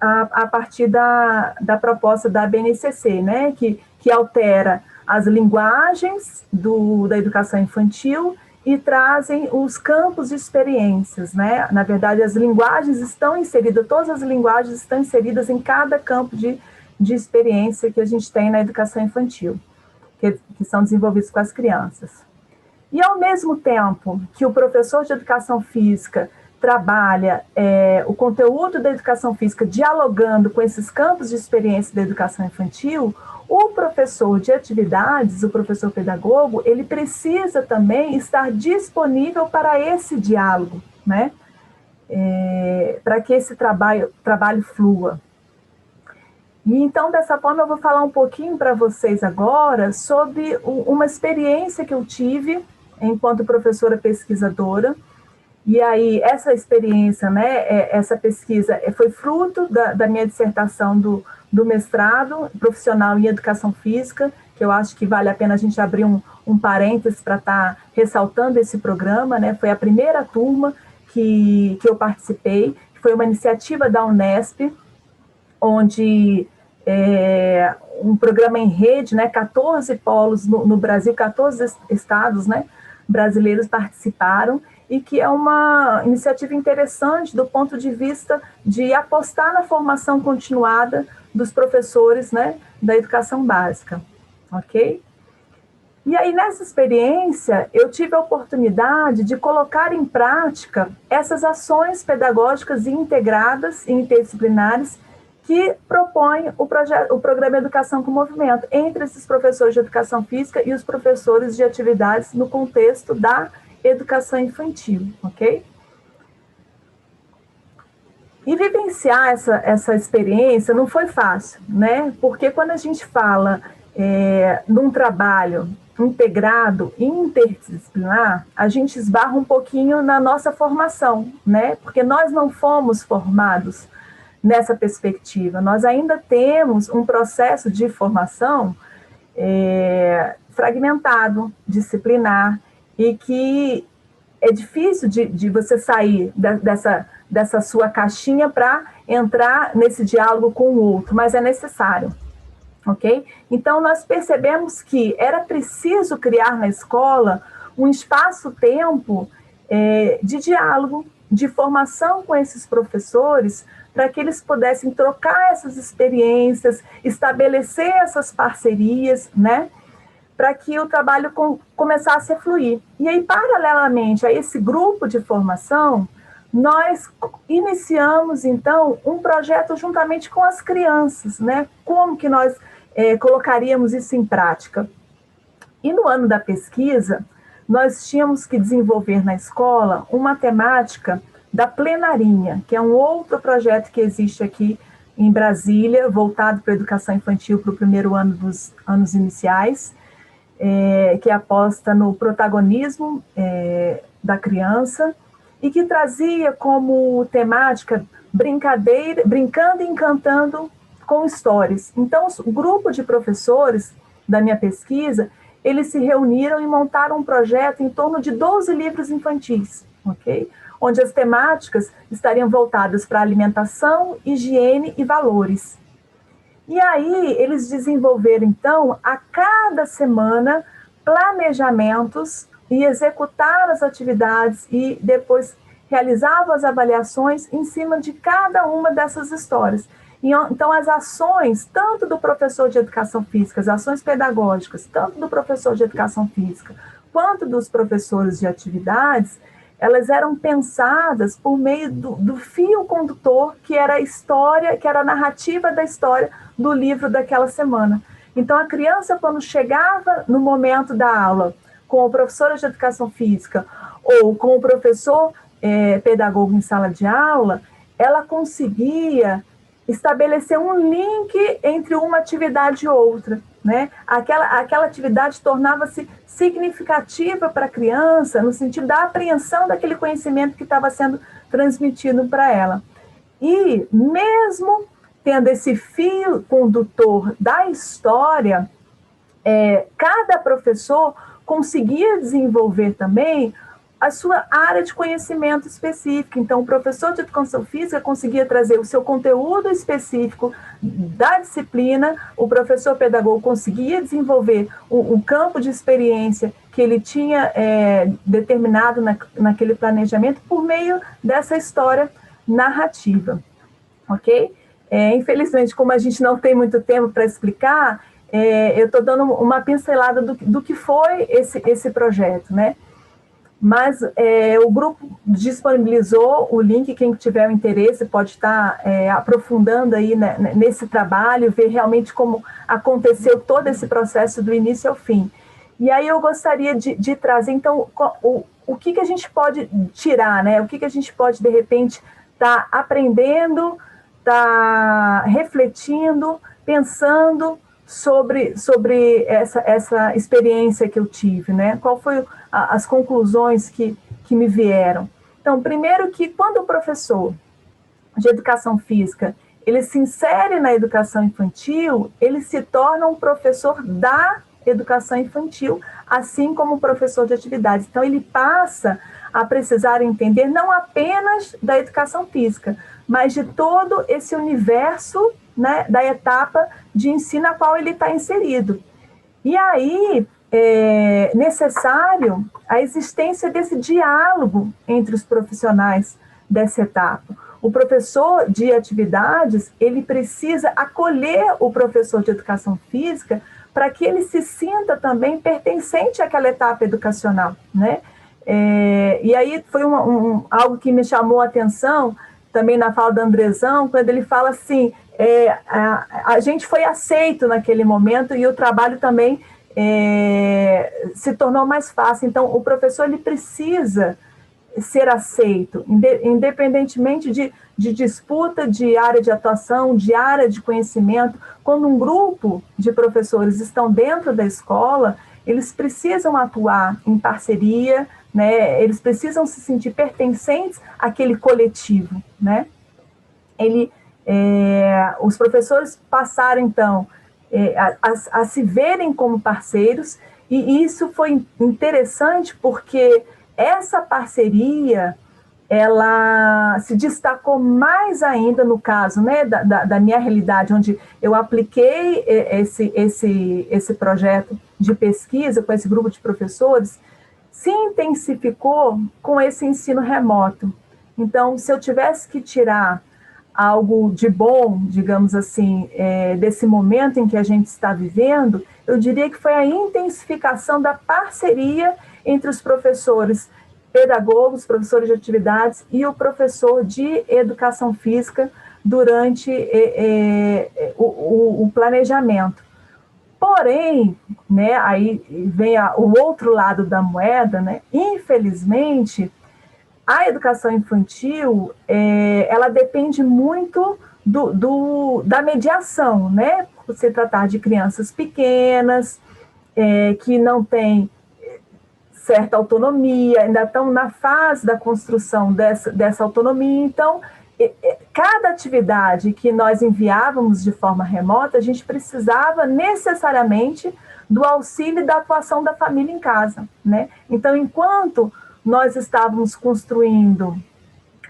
a partir da proposta da BNCC, né, que altera as linguagens da educação infantil e trazem os campos de experiências, né? Na verdade, as linguagens estão inseridas, todas as linguagens estão inseridas em cada campo de experiência que a gente tem na educação infantil, que são desenvolvidos com as crianças. E, ao mesmo tempo que o professor de educação física trabalha o conteúdo da educação física dialogando com esses campos de experiência da educação infantil, o professor de atividades, o professor pedagogo, ele precisa também estar disponível para esse diálogo, né? Para que esse trabalho flua. E então, dessa forma, eu vou falar um pouquinho para vocês agora sobre uma experiência que eu tive enquanto professora pesquisadora. E aí, essa experiência, né, essa pesquisa foi fruto da minha dissertação do mestrado profissional em educação física, que eu acho que vale a pena a gente abrir um parênteses para estar ressaltando esse programa, né? Foi a primeira turma que eu participei, que foi uma iniciativa da Unesp, onde um programa em rede, né, 14 polos no Brasil, 14 estados, né, brasileiros participaram, e que é uma iniciativa interessante do ponto de vista de apostar na formação continuada dos professores, né, da educação básica, ok? E aí, nessa experiência, eu tive a oportunidade de colocar em prática essas ações pedagógicas integradas e interdisciplinares que propõe o programa Educação com Movimento, entre esses professores de educação física e os professores de atividades no contexto da educação infantil, ok? E vivenciar essa experiência não foi fácil, né? Porque quando a gente fala num trabalho integrado e interdisciplinar, a gente esbarra um pouquinho na nossa formação, né? Porque nós não fomos formados nessa perspectiva. Nós ainda temos um processo de formação fragmentado, disciplinar, e que é difícil de você sair dessa sua caixinha para entrar nesse diálogo com o outro, mas é necessário, ok? Então, nós percebemos que era preciso criar na escola um espaço-tempo de diálogo, de formação com esses professores, para que eles pudessem trocar essas experiências, estabelecer essas parcerias, né? Para que o trabalho começasse a fluir. E aí, paralelamente a esse grupo de formação, nós iniciamos, então, um projeto juntamente com as crianças, né? Como que nós colocaríamos isso em prática? E no ano da pesquisa, nós tínhamos que desenvolver na escola uma temática da plenarinha, que é um outro projeto que existe aqui em Brasília, voltado para a educação infantil para o primeiro ano dos anos iniciais, que aposta no protagonismo da criança e que trazia como temática brincadeira, brincando e encantando com histórias. Então, o grupo de professores da minha pesquisa, eles se reuniram e montaram um projeto em torno de 12 livros infantis, ok? Onde as temáticas estariam voltadas para alimentação, higiene e valores. E aí, eles desenvolveram, então, a cada semana, planejamentos e executaram as atividades e depois realizavam as avaliações em cima de cada uma dessas histórias. Então, as ações, tanto do professor de educação física, as ações pedagógicas, tanto do professor de educação física, quanto dos professores de atividades, elas eram pensadas por meio do fio condutor, que era a história, que era a narrativa da história do livro daquela semana. Então, a criança, quando chegava no momento da aula com a professora de educação física ou com o professor pedagogo em sala de aula, ela conseguia estabelecer um link entre uma atividade e outra, né? Aquela atividade tornava-se significativa para a criança, no sentido da apreensão daquele conhecimento que estava sendo transmitido para ela. E mesmo tendo esse fio condutor da história, cada professor conseguia desenvolver também a sua área de conhecimento específica. Então, o professor de educação física conseguia trazer o seu conteúdo específico da disciplina, o professor pedagogo conseguia desenvolver o campo de experiência que ele tinha determinado naquele planejamento por meio dessa história narrativa, ok? Infelizmente, como a gente não tem muito tempo para explicar, eu estou dando uma pincelada do que foi esse projeto, né? Mas o grupo disponibilizou o link, quem tiver interesse pode estar aprofundando aí, né, nesse trabalho, ver realmente como aconteceu todo esse processo do início ao fim. E aí eu gostaria de trazer, então, o que a gente pode tirar, né? O que a gente pode, de repente, estar aprendendo, estar refletindo, pensando sobre essa experiência que eu tive, né? Qual foi as conclusões que me vieram? Então, primeiro que quando o professor de educação física, ele se insere na educação infantil, ele se torna um professor da educação infantil, assim como o professor de atividades. Então, ele passa a precisar entender não apenas da educação física, mas de todo esse universo né, da etapa de ensino a qual ele está inserido. E aí é necessário a existência desse diálogo entre os profissionais dessa etapa. O professor de atividades, ele precisa acolher o professor de educação física para que ele se sinta também pertencente àquela etapa educacional, né? E aí foi algo que me chamou a atenção também na fala do Andrezão, quando ele fala assim, a gente foi aceito naquele momento e o trabalho também se tornou mais fácil. Então, o professor ele precisa ser aceito, independentemente de disputa de área de atuação, de área de conhecimento. Quando um grupo de professores estão dentro da escola, eles precisam atuar em parceria, né? Eles precisam se sentir pertencentes àquele coletivo, né? Os professores passaram, então, a se verem como parceiros, e isso foi interessante porque essa parceria, ela se destacou mais ainda no caso, né, da minha realidade, onde eu apliquei esse projeto de pesquisa com esse grupo de professores, se intensificou com esse ensino remoto. Então, se eu tivesse que tirar algo de bom, digamos assim, desse momento em que a gente está vivendo, eu diria que foi a intensificação da parceria entre os professores pedagogos, professores de atividades e o professor de educação física durante o planejamento. Porém, né, aí vem o outro lado da moeda, né? Infelizmente, a educação infantil, ela depende muito da mediação, né? Por se tratar de crianças pequenas, que não têm certa autonomia, ainda estão na fase da construção dessa autonomia. Então, cada atividade que nós enviávamos de forma remota, a gente precisava necessariamente do auxílio e da atuação da família em casa, né? Então, enquanto nós estávamos construindo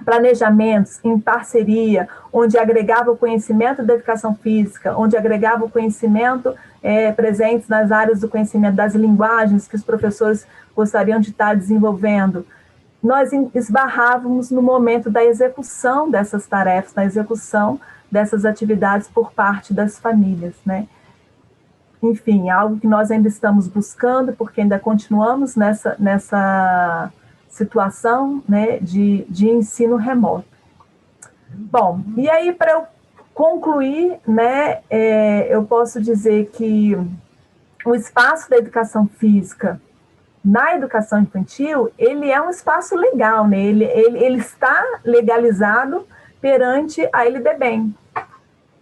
planejamentos em parceria, onde agregava o conhecimento da educação física, onde agregava o conhecimento presentes nas áreas do conhecimento das linguagens que os professores gostariam de estar desenvolvendo, nós esbarrávamos no momento da execução dessas tarefas, na execução dessas atividades por parte das famílias, né? Enfim, algo que nós ainda estamos buscando, porque ainda continuamos nessa situação, né, de ensino remoto. Bom, e aí para eu concluir, né, eu posso dizer que o espaço da educação física na educação infantil, ele é um espaço legal, né? Ele está legalizado perante a LDBEM.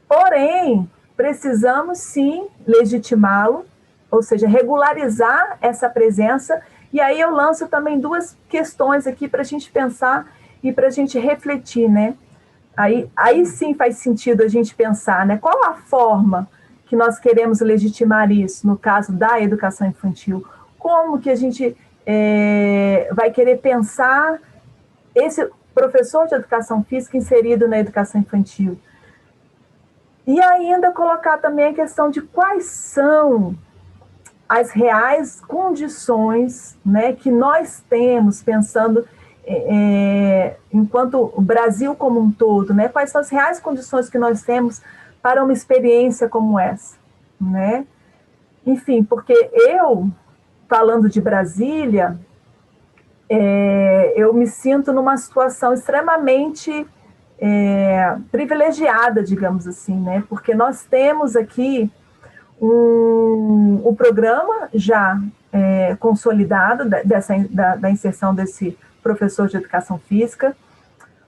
Porém, precisamos sim legitimá-lo, ou seja, regularizar essa presença. E aí eu lanço também duas questões aqui para a gente pensar e para a gente refletir, né? Aí sim faz sentido a gente pensar, né? Qual a forma que nós queremos legitimar isso, no caso da educação infantil? Como que a gente vai querer pensar esse professor de educação física inserido na educação infantil? E ainda colocar também a questão de quais são as reais condições, né, que nós temos, pensando enquanto o Brasil como um todo, né, quais são as reais condições que nós temos para uma experiência como essa, né? Enfim, porque eu, falando de Brasília, eu me sinto numa situação extremamente privilegiada, digamos assim, né? Porque nós temos aqui o programa já consolidado da inserção desse professor de educação física.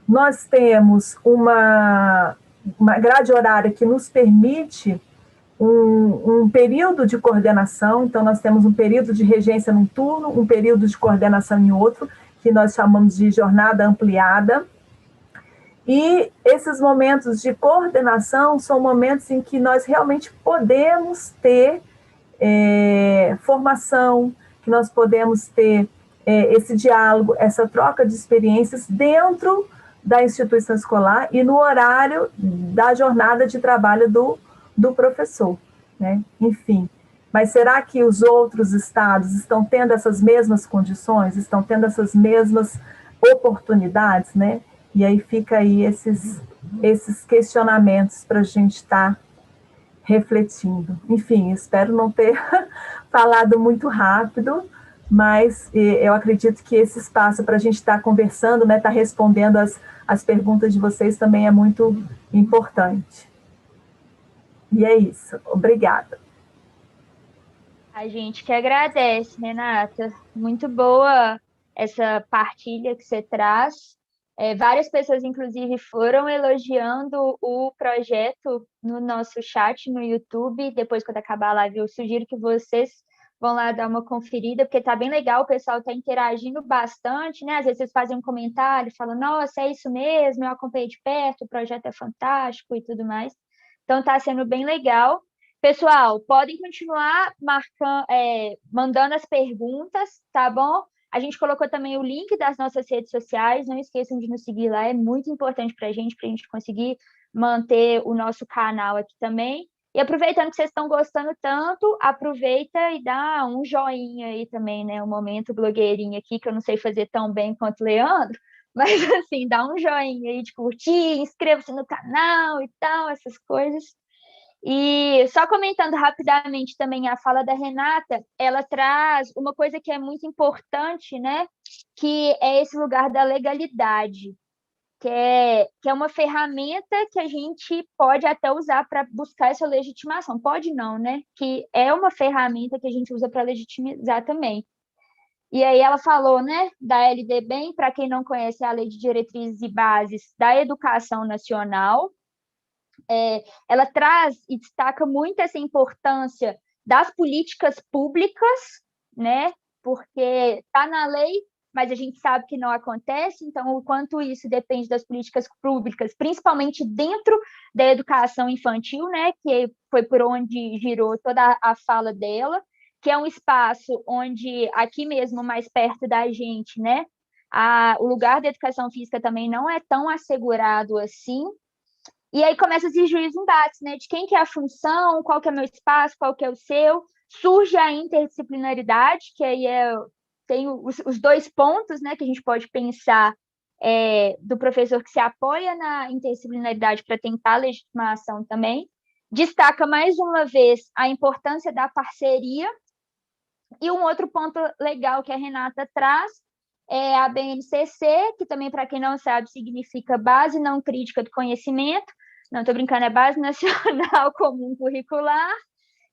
Nós temos uma grade horária que nos permite um período de coordenação. Então, nós temos um período de regência num turno, um período de coordenação em outro, que nós chamamos de jornada ampliada. E esses momentos de coordenação são momentos em que nós realmente podemos ter formação, que nós podemos ter esse diálogo, essa troca de experiências dentro da instituição escolar e no horário da jornada de trabalho do professor, né? Enfim, mas será que os outros estados estão tendo essas mesmas condições, estão tendo essas mesmas oportunidades, né? E aí fica aí esses questionamentos para a gente estar refletindo. Enfim, espero não ter falado muito rápido, mas eu acredito que esse espaço para a gente estar conversando, né, estar respondendo as perguntas de vocês também é muito importante. E é isso. Obrigada. A gente que agradece, Renata. Muito boa essa partilha que você traz. Várias pessoas, inclusive, foram elogiando o projeto no nosso chat no YouTube. Depois, quando acabar a live, eu sugiro que vocês vão lá dar uma conferida, porque tá bem legal, o pessoal tá interagindo bastante, né? Às vezes vocês fazem um comentário, falam, nossa, é isso mesmo, eu acompanhei de perto, o projeto é fantástico e tudo mais. Então, tá sendo bem legal. Pessoal, podem continuar mandando as perguntas, tá bom? A gente colocou também o link das nossas redes sociais, não esqueçam de nos seguir lá, é muito importante para a gente conseguir manter o nosso canal aqui também. E aproveitando que vocês estão gostando tanto, aproveita e dá um joinha aí também, né? O momento blogueirinho aqui, que eu não sei fazer tão bem quanto o Leandro, mas assim, dá um joinha aí de curtir, inscreva-se no canal e tal, essas coisas. E só comentando rapidamente também a fala da Renata, ela traz uma coisa que é muito importante, né? Que é esse lugar da legalidade, que é uma ferramenta que a gente pode até usar para buscar essa legitimação. Pode não, né? Que é uma ferramenta que a gente usa para legitimizar também. E aí ela falou, né, da LDB, para quem não conhece, é a Lei de Diretrizes e Bases da Educação Nacional. Ela traz e destaca muito essa importância das políticas públicas, né? Porque está na lei, mas a gente sabe que não acontece, então o quanto isso depende das políticas públicas, principalmente dentro da educação infantil, né? Que foi por onde girou toda a fala dela, que é um espaço onde, aqui mesmo, mais perto da gente, né? O lugar da educação física também não é tão assegurado assim. E aí começa a surgir os embates, né? De quem que é a função, qual que é o meu espaço, qual que é o seu. Surge a interdisciplinaridade, que aí tem os dois pontos, né? Que a gente pode pensar do professor que se apoia na interdisciplinaridade para tentar a legitimação também. Destaca mais uma vez a importância da parceria. E um outro ponto legal que a Renata traz é a BNCC, que também, para quem não sabe, significa Base Não Crítica do Conhecimento. Não estou brincando, é Base Nacional Comum Curricular,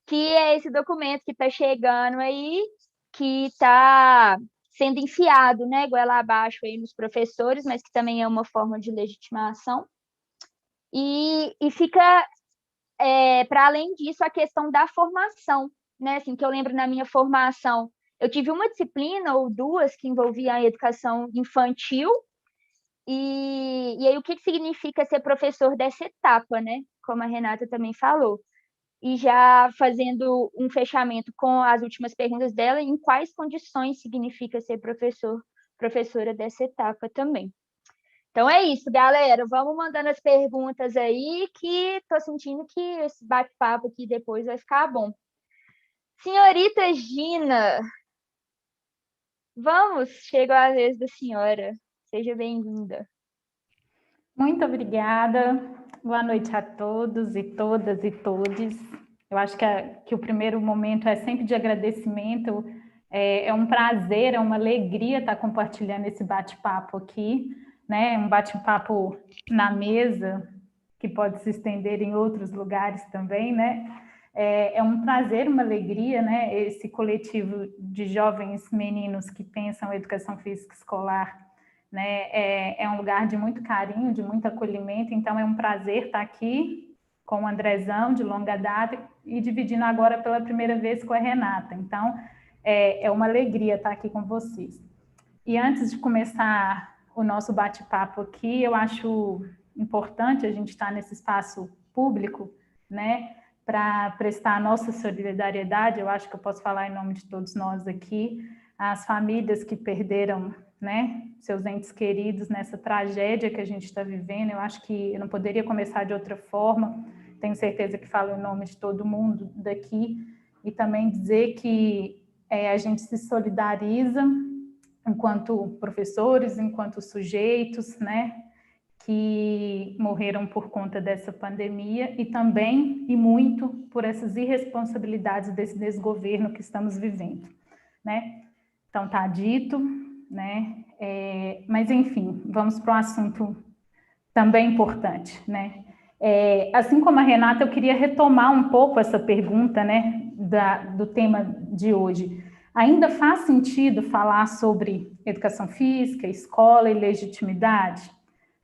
que é esse documento que está chegando aí, que está sendo enfiado, né, goela abaixo aí nos professores, mas que também é uma forma de legitimação. E fica, para além disso, a questão da formação, né, assim, que eu lembro na minha formação, eu tive uma disciplina ou duas que envolvia a educação infantil, e aí o que significa ser professor dessa etapa, né? Como a Renata também falou. E já fazendo um fechamento com as últimas perguntas dela, em quais condições significa ser professora dessa etapa também. Então é isso, galera. Vamos mandando as perguntas aí, que estou sentindo que esse bate-papo aqui depois vai ficar bom. Senhorita Gina, vamos, chegou a vez da senhora. Seja bem-vinda. Muito obrigada. Boa noite a todos e todas e todes. Eu acho que o primeiro momento é sempre de agradecimento. É um prazer, é uma alegria estar compartilhando esse bate-papo aqui, né? Um bate-papo na mesa, que pode se estender em outros lugares também, né? É um prazer, uma alegria, né? Esse coletivo de jovens meninos que pensam educação física escolar, né? É um lugar de muito carinho, de muito acolhimento, então é um prazer estar aqui com o Andrezão, de longa data, e dividindo agora pela primeira vez com a Renata. Então, é uma alegria estar aqui com vocês. E antes de começar o nosso bate-papo aqui, eu acho importante a gente estar nesse espaço público, né, para prestar a nossa solidariedade. Eu acho que eu posso falar em nome de todos nós aqui, as famílias que perderam né, seus entes queridos nessa tragédia que a gente está vivendo. Eu acho que eu não poderia começar de outra forma. Tenho certeza que falo em nome de todo mundo daqui, e também dizer que a gente se solidariza enquanto professores, enquanto sujeitos, né, que morreram por conta dessa pandemia, e também, e muito, por essas irresponsabilidades desse desgoverno que estamos vivendo, né? Então, tá dito, né? Mas, enfim, vamos para um assunto também importante, né? Assim como a Renata, eu queria retomar um pouco essa pergunta, né, do tema de hoje. Ainda faz sentido falar sobre educação física, escola e legitimidade?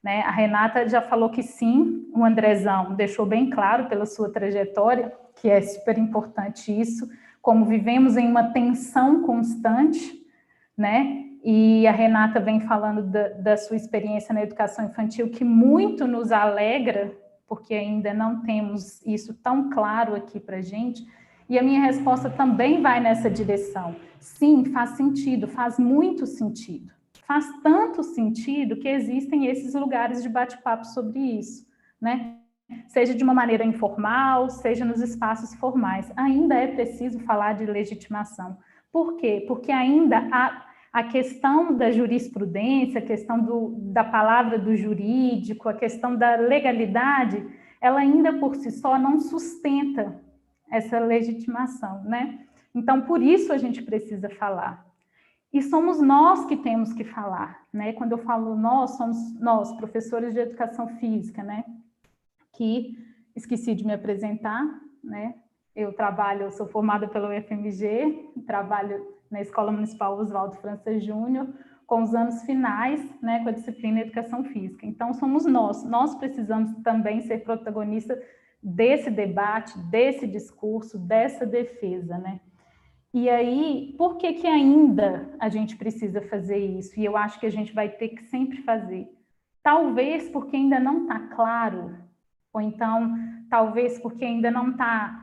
Né? A Renata já falou que sim, o Andrezão deixou bem claro pela sua trajetória, que é super importante isso, como vivemos em uma tensão constante, né? E a Renata vem falando da sua experiência na educação infantil, que muito nos alegra, porque ainda não temos isso tão claro aqui para a gente, e a minha resposta também vai nessa direção. Sim, faz sentido, faz muito sentido. Faz tanto sentido que existem esses lugares de bate-papo sobre isso, né? Seja de uma maneira informal, seja nos espaços formais. Ainda é preciso falar de legitimação. Por quê? Porque ainda a questão da jurisprudência, a questão da palavra do jurídico, a questão da legalidade, ela ainda por si só não sustenta essa legitimação, né? Então, por isso a gente precisa falar. E somos nós que temos que falar, né? Quando eu falo nós, somos nós, professores de educação física, né? Que esqueci de me apresentar, né? Eu sou formada pelo UFMG, trabalho na Escola Municipal Oswaldo França Júnior, com os anos finais, né, com a disciplina Educação Física. Então, somos nós precisamos também ser protagonistas desse debate, desse discurso, dessa defesa, né? E aí, por que ainda a gente precisa fazer isso? E eu acho que a gente vai ter que sempre fazer. Talvez porque ainda não está claro, ou então, talvez porque ainda não está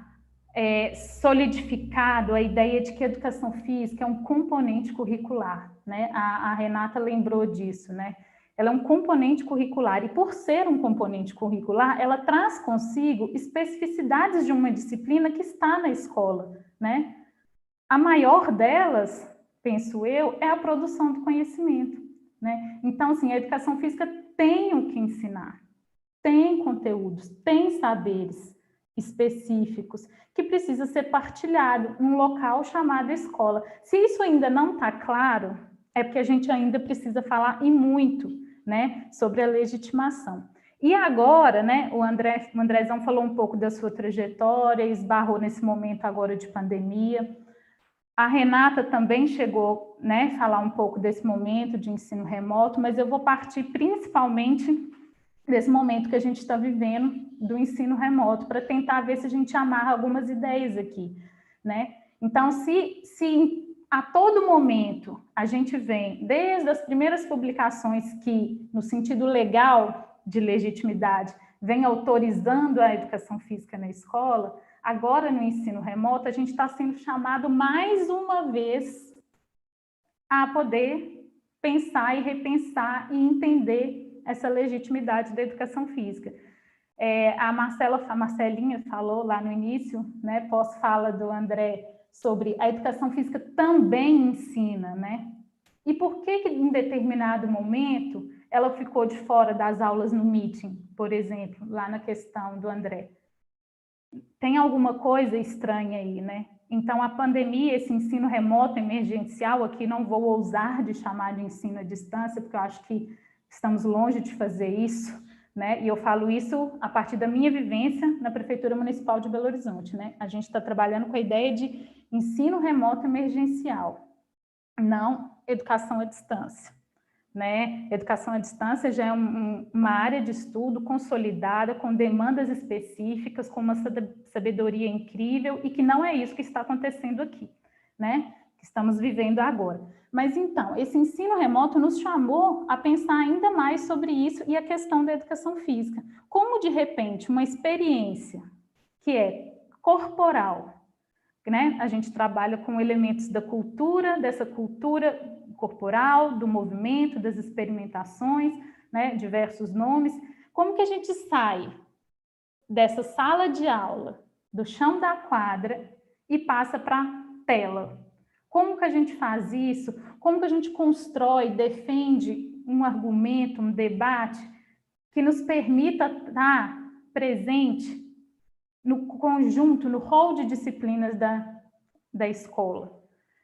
solidificado a ideia de que a educação física é um componente curricular, né? A Renata lembrou disso, né? Ela é um componente curricular, e por ser um componente curricular, ela traz consigo especificidades de uma disciplina que está na escola, né? A maior delas, penso eu, é a produção do conhecimento, né? Então, assim, a educação física tem o que ensinar, tem conteúdos, tem saberes específicos que precisa ser partilhado num local chamado escola. Se isso ainda não está claro, é porque a gente ainda precisa falar e muito, né, sobre a legitimação. E agora, né, o Andrezão falou um pouco da sua trajetória, esbarrou nesse momento agora de pandemia. A Renata também chegou, né, a falar um pouco desse momento de ensino remoto, mas eu vou partir principalmente desse momento que a gente está vivendo do ensino remoto, para tentar ver se a gente amarra algumas ideias aqui, né? Então, se a todo momento a gente vem, desde as primeiras publicações que, no sentido legal de legitimidade, vem autorizando a educação física na escola, agora no ensino remoto a gente está sendo chamado mais uma vez a poder pensar e repensar e entender essa legitimidade da educação física. A Marcelinha falou lá no início, né, pós-fala do André, sobre a educação física também ensina, né? E por que em determinado momento ela ficou de fora das aulas no meeting, por exemplo, lá na questão do André? Tem alguma coisa estranha aí, né? Então, a pandemia, esse ensino remoto emergencial, aqui não vou ousar de chamar de ensino à distância, porque eu acho que estamos longe de fazer isso, né? E eu falo isso a partir da minha vivência na Prefeitura Municipal de Belo Horizonte, né? A gente está trabalhando com a ideia de ensino remoto emergencial, não educação à distância, né? Educação à distância já é uma área de estudo consolidada, com demandas específicas, com uma sabedoria incrível, e que não é isso que está acontecendo aqui, né? Que estamos vivendo agora. Mas, então, esse ensino remoto nos chamou a pensar ainda mais sobre isso e a questão da educação física. Como, de repente, uma experiência que é corporal, né? A gente trabalha com elementos da cultura, dessa cultura corporal, do movimento, das experimentações, né? Diversos nomes. Como que a gente sai dessa sala de aula, do chão da quadra, e passa para a tela? Como que a gente faz isso? Como que a gente constrói, defende um argumento, um debate que nos permita estar presente no conjunto, no rol de disciplinas da escola,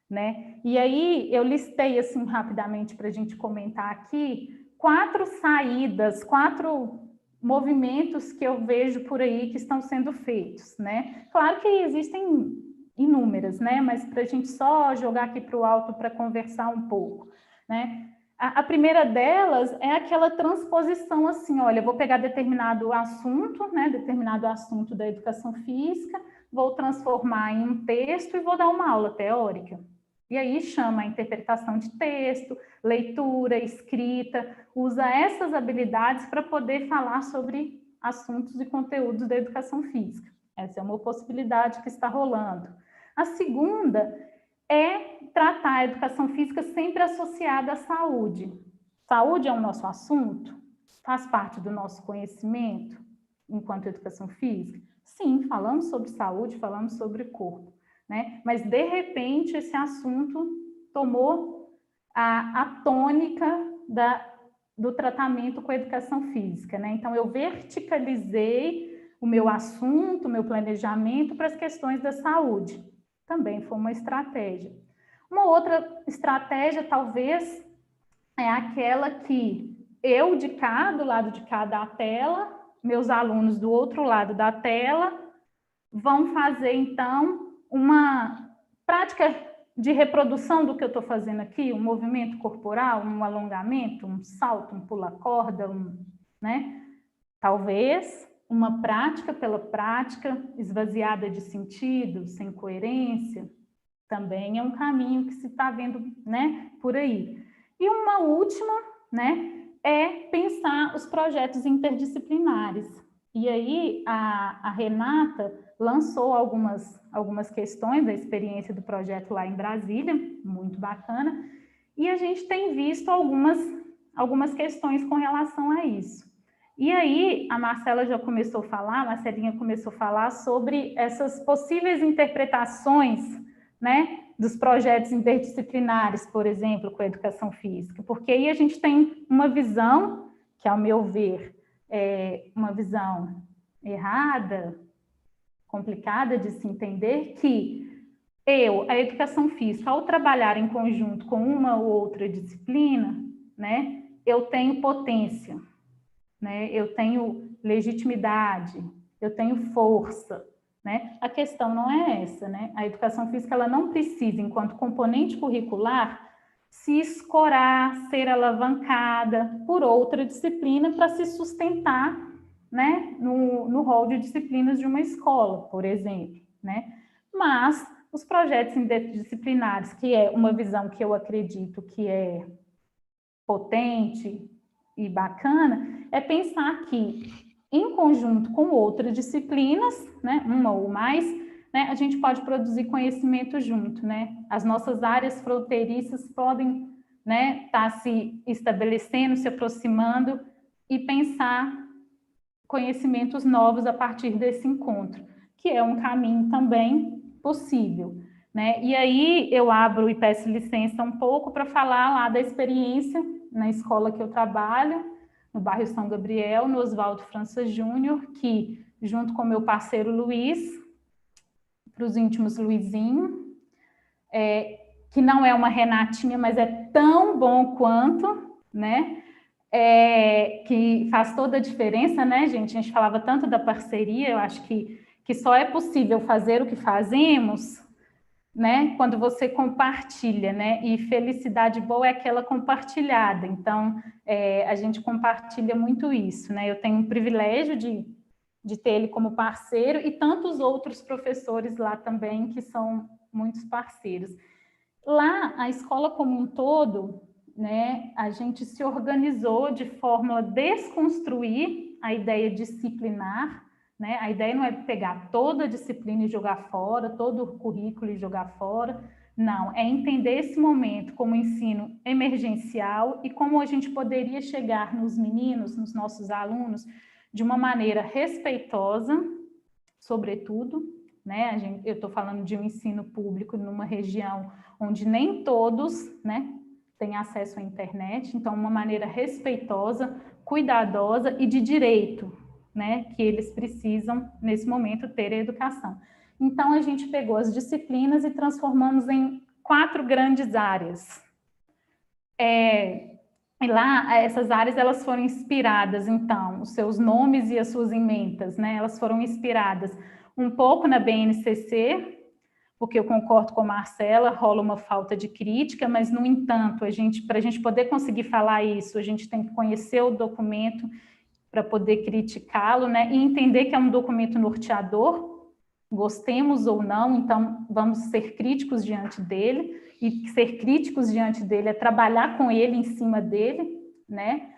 né? E aí eu listei assim rapidamente para a gente comentar aqui 4 saídas, 4 movimentos que eu vejo por aí que estão sendo feitos, né? Claro que existem inúmeras, né? Mas para a gente só jogar aqui para o alto para conversar um pouco, né? A primeira delas é aquela transposição assim, olha, eu vou pegar determinado assunto, né? Determinado assunto da educação física, vou transformar em um texto e vou dar uma aula teórica. E aí chama a interpretação de texto, leitura, escrita, usa essas habilidades para poder falar sobre assuntos e conteúdos da educação física. Essa é uma possibilidade que está rolando. A segunda é tratar a educação física sempre associada à saúde. Saúde é o nosso assunto? Faz parte do nosso conhecimento enquanto educação física? Sim, falamos sobre saúde, falamos sobre corpo, né? Mas, de repente, esse assunto tomou a tônica do tratamento com a educação física, né? Então, eu verticalizei o meu assunto, o meu planejamento para as questões da saúde. Também foi uma estratégia. Uma outra estratégia, talvez, é aquela que eu do lado de cá da tela, meus alunos do outro lado da tela, vão fazer, então, uma prática de reprodução do que eu estou fazendo aqui, um movimento corporal, um alongamento, um salto, um pula-corda, né? Talvez uma prática pela prática, esvaziada de sentido, sem coerência, também é um caminho que se está vendo, né, por aí. E uma última, né, é pensar os projetos interdisciplinares. E aí a Renata lançou algumas questões da experiência do projeto lá em Brasília, muito bacana, e a gente tem visto algumas questões com relação a isso. E aí a Marcelinha começou a falar sobre essas possíveis interpretações, né, dos projetos interdisciplinares, por exemplo, com a educação física, porque aí a gente tem uma visão, que ao meu ver é uma visão errada, complicada de se entender, que a educação física, ao trabalhar em conjunto com uma ou outra disciplina, né, eu tenho potência, né, eu tenho legitimidade, eu tenho força, né? A questão não é essa, né? A educação física ela não precisa, enquanto componente curricular, se escorar, ser alavancada por outra disciplina para se sustentar, né, no rol de disciplinas de uma escola, por exemplo, né? Mas os projetos interdisciplinares, que é uma visão que eu acredito que é potente e bacana, é pensar que, em conjunto com outras disciplinas, né, uma ou mais, né, a gente pode produzir conhecimento junto, né? As nossas áreas fronteiriças podem, né, estar se estabelecendo, se aproximando e pensar conhecimentos novos a partir desse encontro, que é um caminho também possível, né? E aí eu abro e peço licença um pouco para falar lá da experiência na escola que eu trabalho, no bairro São Gabriel, no Oswaldo França Júnior, que, junto com meu parceiro Luiz, para os íntimos Luizinho, que não é uma Renatinha, mas é tão bom quanto, né? Que faz toda a diferença, né, gente? A gente falava tanto da parceria, eu acho que só é possível fazer o que fazemos, né, quando você compartilha, né, e felicidade boa é aquela compartilhada, então a gente compartilha muito isso, né, eu tenho o privilégio de ter ele como parceiro e tantos outros professores lá também que são muitos parceiros. Lá, a escola como um todo, né, a gente se organizou de forma a desconstruir a ideia disciplinar, né? A ideia não é pegar toda a disciplina e jogar fora, todo o currículo e jogar fora. Não, é entender esse momento como ensino emergencial e como a gente poderia chegar nos meninos, nos nossos alunos, de uma maneira respeitosa, sobretudo, né? Eu estou falando de um ensino público numa região onde nem todos, né, têm acesso à internet, então uma maneira respeitosa, cuidadosa e de direito, né, que eles precisam, nesse momento, ter a educação. Então, a gente pegou as disciplinas e transformamos em 4 grandes áreas. E lá, essas áreas, elas foram inspiradas, então, os seus nomes e as suas ementas, né, elas foram inspiradas um pouco na BNCC, porque eu concordo com a Marcela, rola uma falta de crítica, mas, no entanto, para a gente poder conseguir falar isso, a gente tem que conhecer o documento para poder criticá-lo, né, e entender que é um documento norteador, gostemos ou não, então vamos ser críticos diante dele, e ser críticos diante dele é trabalhar com ele, em cima dele, né,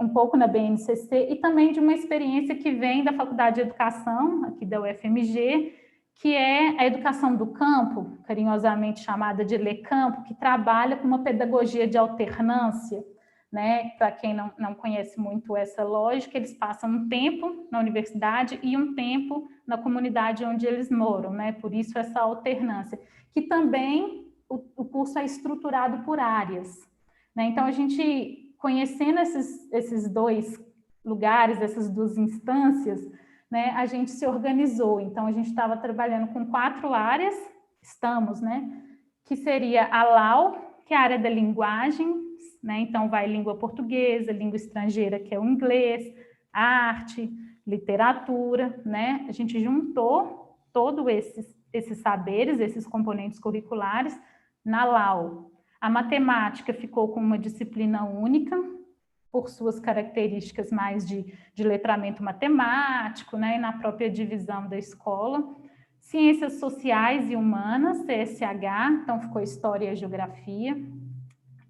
um pouco na BNCC, e também de uma experiência que vem da Faculdade de Educação, aqui da UFMG, que é a educação do campo, carinhosamente chamada de LECampo, que trabalha com uma pedagogia de alternância, né? Para quem não conhece muito essa lógica, eles passam um tempo na universidade e um tempo na comunidade onde eles moram, né? Por isso essa alternância, que também o curso é estruturado por áreas, né? Então, a gente, conhecendo esses 2 lugares, essas 2 instâncias, né, a gente se organizou. Então, a gente estava trabalhando com 4 áreas, estamos, né? Que seria a LAU, que é a área da linguagem, né? Então, vai língua portuguesa, língua estrangeira, que é o inglês, arte, literatura, né? A gente juntou todos esses saberes, esses componentes curriculares na LAU. A matemática ficou com uma disciplina única, por suas características mais de letramento matemático, né? E na própria divisão da escola. Ciências sociais e humanas, CSH, então ficou História e Geografia.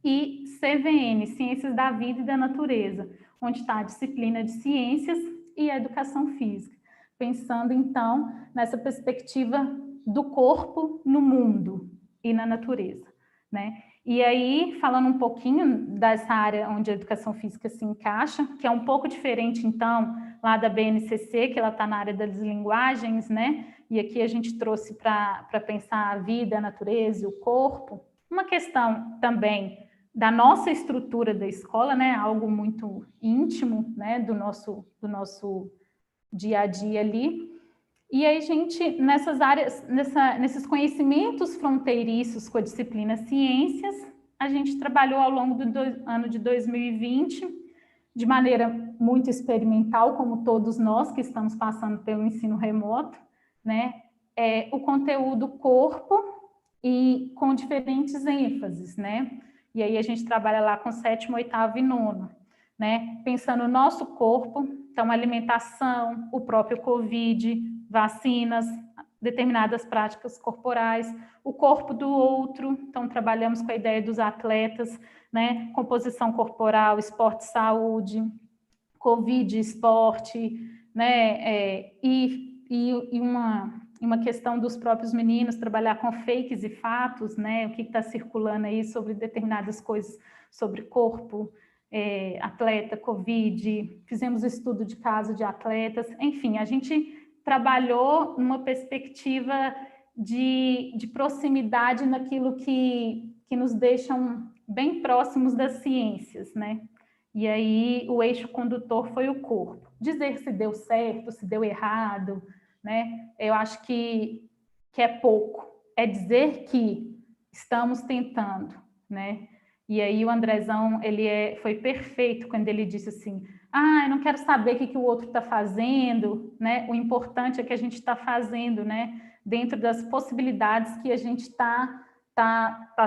E CVN, Ciências da Vida e da Natureza, onde está a disciplina de Ciências e a Educação Física, pensando, então, nessa perspectiva do corpo no mundo e na natureza, né? E aí, falando um pouquinho dessa área onde a Educação Física se encaixa, que é um pouco diferente, então, lá da BNCC, que ela está na área das linguagens, né? E aqui a gente trouxe para pensar a vida, a natureza e o corpo. Uma questão também da nossa estrutura da escola, né, algo muito íntimo, né, do nosso dia a dia ali. E aí, gente, nessas áreas, nesses conhecimentos fronteiriços com a disciplina Ciências, a gente trabalhou ao longo do ano de 2020, de maneira muito experimental, como todos nós que estamos passando pelo ensino remoto, né, o conteúdo corpo e com diferentes ênfases, né? E aí a gente trabalha lá com 7º, 8º e 9º, né? Pensando no nosso corpo, então alimentação, o próprio Covid, vacinas, determinadas práticas corporais, o corpo do outro, então trabalhamos com a ideia dos atletas, né? Composição corporal, esporte e saúde, Covid, esporte, né? E uma questão dos próprios meninos, trabalhar com fakes e fatos, né? O que está circulando aí sobre determinadas coisas, sobre corpo, atleta, Covid, fizemos estudo de caso de atletas, enfim, a gente trabalhou numa perspectiva de proximidade naquilo que nos deixam bem próximos das ciências, né? E aí o eixo condutor foi o corpo. Dizer se deu certo, se deu errado, né? Eu acho que é pouco. É dizer que estamos tentando, né? E aí o Andrezão, foi perfeito quando ele disse assim, eu não quero saber o que o outro está fazendo, né? O importante é que a gente está fazendo, né? Dentro das possibilidades que a gente está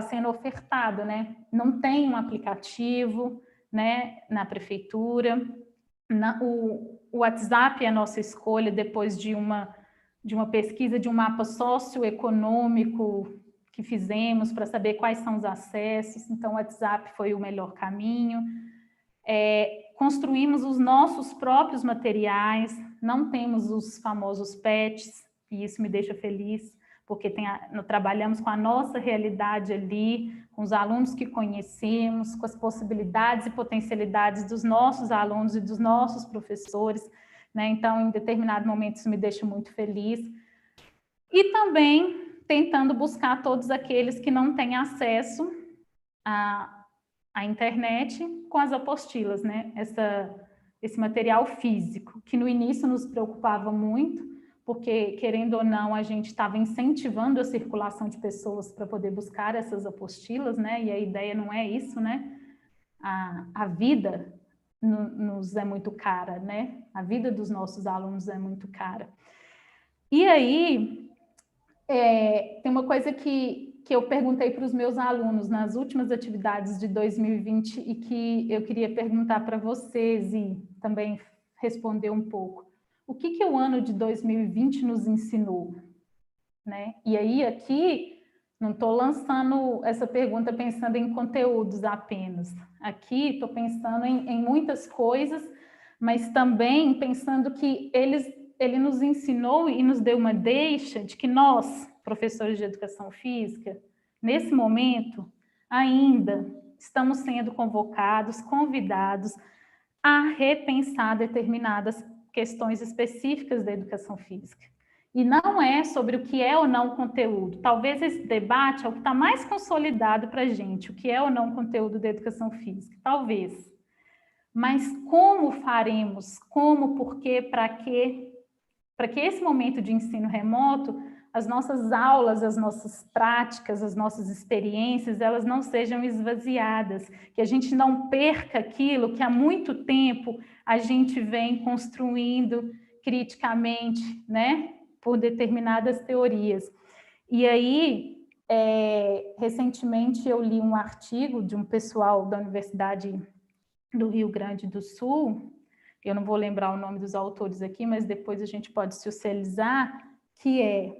sendo ofertado, né? Não tem um aplicativo, né? Na prefeitura, o WhatsApp é a nossa escolha depois de uma pesquisa, de um mapa socioeconômico que fizemos para saber quais são os acessos, então o WhatsApp foi o melhor caminho. Construímos os nossos próprios materiais, não temos os famosos PETs, e isso me deixa feliz, porque trabalhamos com a nossa realidade ali, com os alunos que conhecemos, com as possibilidades e potencialidades dos nossos alunos e dos nossos professores, né? Então, em determinado momento, isso me deixa muito feliz. E também tentando buscar todos aqueles que não têm acesso à internet com as apostilas, né? Esse material físico, que no início nos preocupava muito, porque, querendo ou não, a gente estava incentivando a circulação de pessoas para poder buscar essas apostilas, né? E a ideia não é isso, né? A vida nos é muito cara, né? A vida dos nossos alunos é muito cara. E aí, tem uma coisa que eu perguntei para os meus alunos nas últimas atividades de 2020 e que eu queria perguntar para vocês e também responder um pouco. O que o ano de 2020 nos ensinou? Né? E aí, aqui, não estou lançando essa pergunta pensando em conteúdos apenas. Aqui, estou pensando em muitas coisas, mas também pensando que ele nos ensinou e nos deu uma deixa de que nós, professores de educação física, nesse momento, ainda estamos sendo convocados, convidados a repensar determinadas questões específicas da educação física. E não é sobre o que é ou não conteúdo. Talvez esse debate é o que está mais consolidado para a gente, o que é ou não conteúdo da educação física. Talvez. Mas como faremos? Como, por quê, para quê? Para que esse momento de ensino remoto, as nossas aulas, as nossas práticas, as nossas experiências, elas não sejam esvaziadas, que a gente não perca aquilo que há muito tempo a gente vem construindo criticamente, né, por determinadas teorias. E aí, recentemente eu li um artigo de um pessoal da Universidade do Rio Grande do Sul, eu não vou lembrar o nome dos autores aqui, mas depois a gente pode socializar, que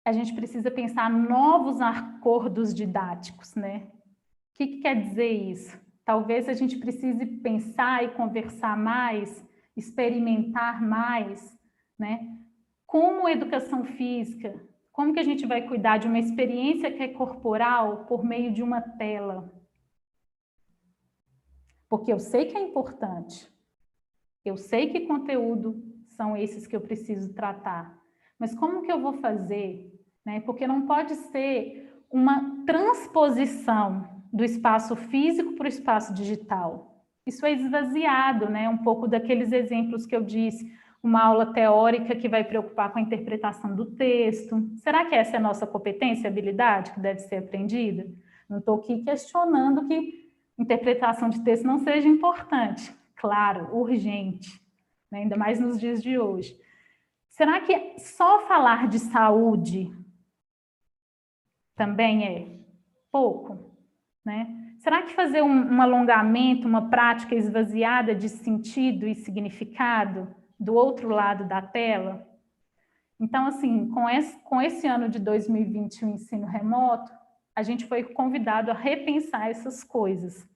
a gente precisa pensar novos acordos didáticos, né? O que quer dizer isso? Talvez a gente precise pensar e conversar mais, experimentar mais, né? Como educação física, como que a gente vai cuidar de uma experiência que é corporal por meio de uma tela? Porque eu sei que é importante, eu sei que conteúdo são esses que eu preciso tratar, mas como que eu vou fazer? Né? Porque não pode ser uma transposição do espaço físico para o espaço digital. Isso é esvaziado, né? Um pouco daqueles exemplos que eu disse, uma aula teórica que vai preocupar com a interpretação do texto. Será que essa é a nossa competência, habilidade que deve ser aprendida? Não estou aqui questionando que interpretação de texto não seja importante. Claro, urgente, né? Ainda mais nos dias de hoje. Será que só falar de saúde também é pouco? Né? Será que fazer um alongamento, uma prática esvaziada de sentido e significado do outro lado da tela? Então, assim, com esse ano de 2020, o ensino remoto, a gente foi convidado a repensar essas coisas.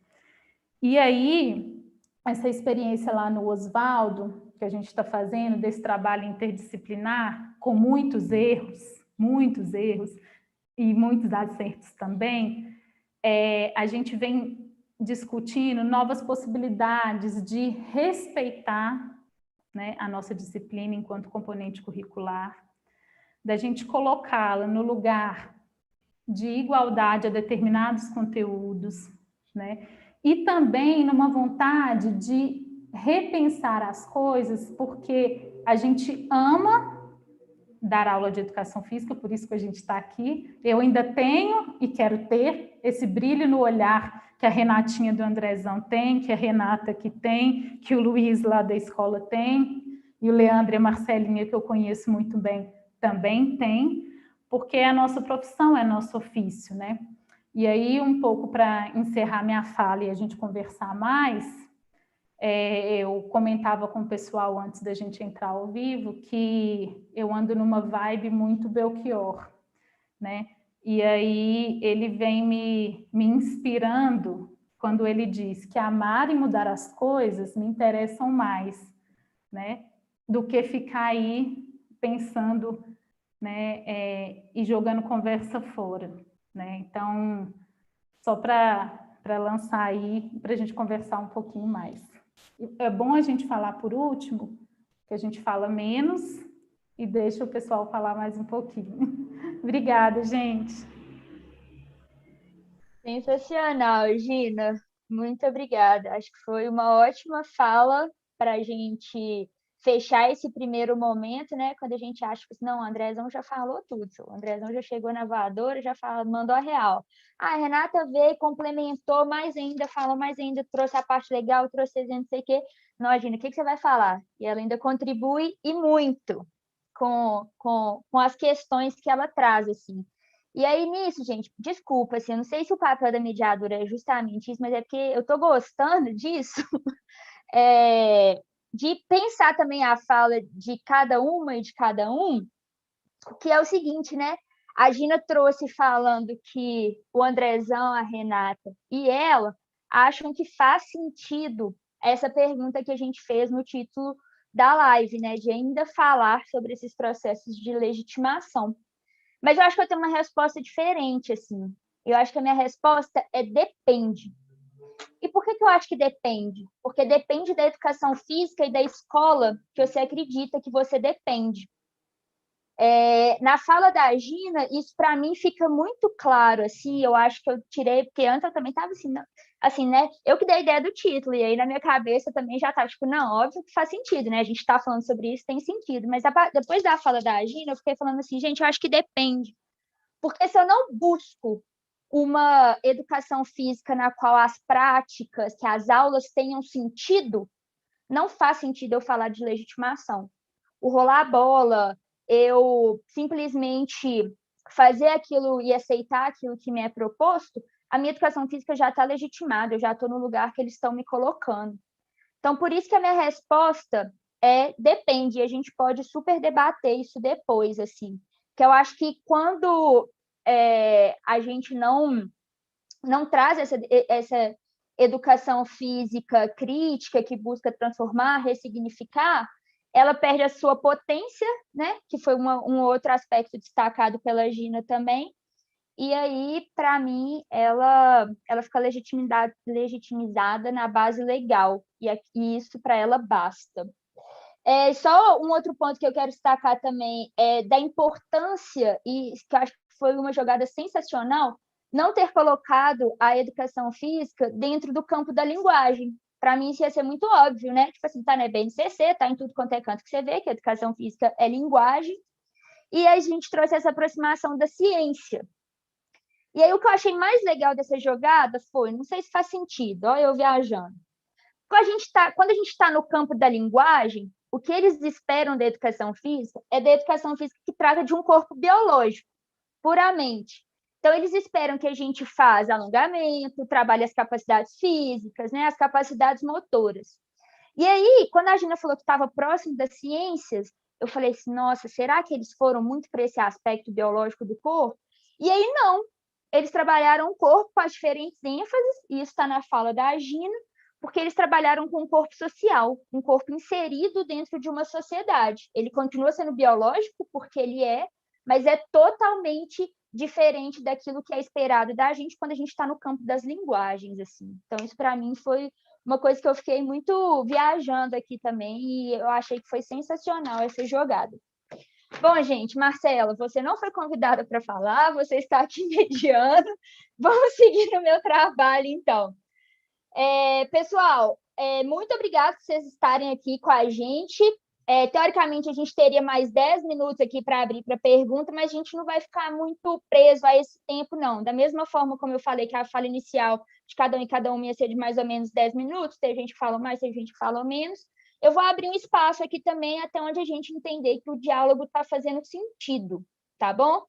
E aí, essa experiência lá no Osvaldo, que a gente está fazendo, desse trabalho interdisciplinar, com muitos erros e muitos acertos também, a gente vem discutindo novas possibilidades de respeitar, né, a nossa disciplina enquanto componente curricular, da gente colocá-la no lugar de igualdade a determinados conteúdos, né? E também numa vontade de repensar as coisas, porque a gente ama dar aula de educação física, por isso que a gente está aqui. Eu ainda tenho e quero ter esse brilho no olhar que a Renatinha do Andrezão tem, que a Renata aqui tem, que o Luiz lá da escola tem, e o Leandro e a Marcelinha, que eu conheço muito bem, também tem, porque é a nossa profissão, é nosso ofício, né? E aí, um pouco para encerrar minha fala e a gente conversar mais, eu comentava com o pessoal antes da gente entrar ao vivo que eu ando numa vibe muito Belchior, né? E aí ele vem me inspirando quando ele diz que amar e mudar as coisas me interessam mais, né? do que ficar aí pensando, né, e jogando conversa fora, né? Então, só para lançar aí, para a gente conversar um pouquinho mais. É bom a gente falar por último, que a gente fala menos e deixa o pessoal falar mais um pouquinho. Obrigada, gente. Sensacional, Gina. Muito obrigada. Acho que foi uma ótima fala para a gente fechar esse primeiro momento, né? Quando a gente acha que não, o Andrezão já falou tudo, o Andrezão já chegou na voadora, já mandou a real. A Renata veio, complementou mais ainda, falou mais ainda, trouxe a parte legal, trouxe não sei o quê. Não, Gina, o que você vai falar? E ela ainda contribui e muito com as questões que ela traz, assim. E aí, nisso, gente, desculpa, assim, eu não sei se o papel da mediadora é justamente isso, mas é porque eu estou gostando disso, de pensar também a fala de cada uma e de cada um, que é o seguinte, né? A Gina trouxe falando que o Andrezão, a Renata e ela acham que faz sentido essa pergunta que a gente fez no título da live, né? De ainda falar sobre esses processos de legitimação. Mas eu acho que eu tenho uma resposta diferente, assim. Eu acho que a minha resposta é depende. E por que eu acho que depende? Porque depende da educação física e da escola que você acredita que você depende. Na fala da Gina, isso para mim fica muito claro, assim, eu acho que eu tirei, porque antes eu também estava assim, né, eu que dei a ideia do título, e aí na minha cabeça também já estava, tipo, não, óbvio que faz sentido, né, a gente está falando sobre isso, tem sentido, mas depois da fala da Gina, eu fiquei falando assim, gente, eu acho que depende, porque se eu não busco uma educação física na qual as práticas, que as aulas tenham sentido, não faz sentido eu falar de legitimação. O rolar a bola, eu simplesmente fazer aquilo e aceitar aquilo que me é proposto, a minha educação física já está legitimada, eu já estou no lugar que eles estão me colocando. Então, por isso que a minha resposta depende, e a gente pode super debater isso depois, assim. Que eu acho que quando a gente não traz essa educação física crítica que busca transformar, ressignificar, ela perde a sua potência, né? Que foi um outro aspecto destacado pela Gina também. E aí, para mim, ela fica legitimizada na base legal, e isso para ela basta. Só um outro ponto que eu quero destacar também é da importância, e que eu acho que foi uma jogada sensacional, não ter colocado a educação física dentro do campo da linguagem. Para mim, isso ia ser muito óbvio, né? Tipo assim, tá na BNCC, tá em tudo quanto é canto que você vê, que a educação física é linguagem, e a gente trouxe essa aproximação da ciência. E aí, o que eu achei mais legal dessa jogada foi, não sei se faz sentido, ó, eu viajando. Quando a gente está no campo da linguagem, o que eles esperam da educação física é da educação física que trata de um corpo biológico, puramente. Então, eles esperam que a gente faça alongamento, trabalhe as capacidades físicas, né, as capacidades motoras. E aí, quando a Gina falou que estava próximo das ciências, eu falei assim, nossa, será que eles foram muito para esse aspecto biológico do corpo? E aí, não. Eles trabalharam o corpo com as diferentes ênfases, e isso está na fala da Gina, porque eles trabalharam com um corpo social, um corpo inserido dentro de uma sociedade. Ele continua sendo biológico, porque ele mas é totalmente diferente daquilo que é esperado da gente quando a gente está no campo das linguagens, assim. Então, isso para mim foi uma coisa que eu fiquei muito viajando aqui também, e eu achei que foi sensacional essa jogada. Bom, gente, Marcela, você não foi convidada para falar, você está aqui mediando. Vamos seguir no meu trabalho, então. Pessoal, muito obrigada por vocês estarem aqui com a gente. Teoricamente, a gente teria mais 10 minutos aqui para abrir para pergunta, mas a gente não vai ficar muito preso a esse tempo, não. Da mesma forma como eu falei que a fala inicial de cada um e cada uma ia ser de mais ou menos 10 minutos, tem gente que fala mais, tem gente que fala menos. Eu vou abrir um espaço aqui também até onde a gente entender que o diálogo está fazendo sentido, tá bom?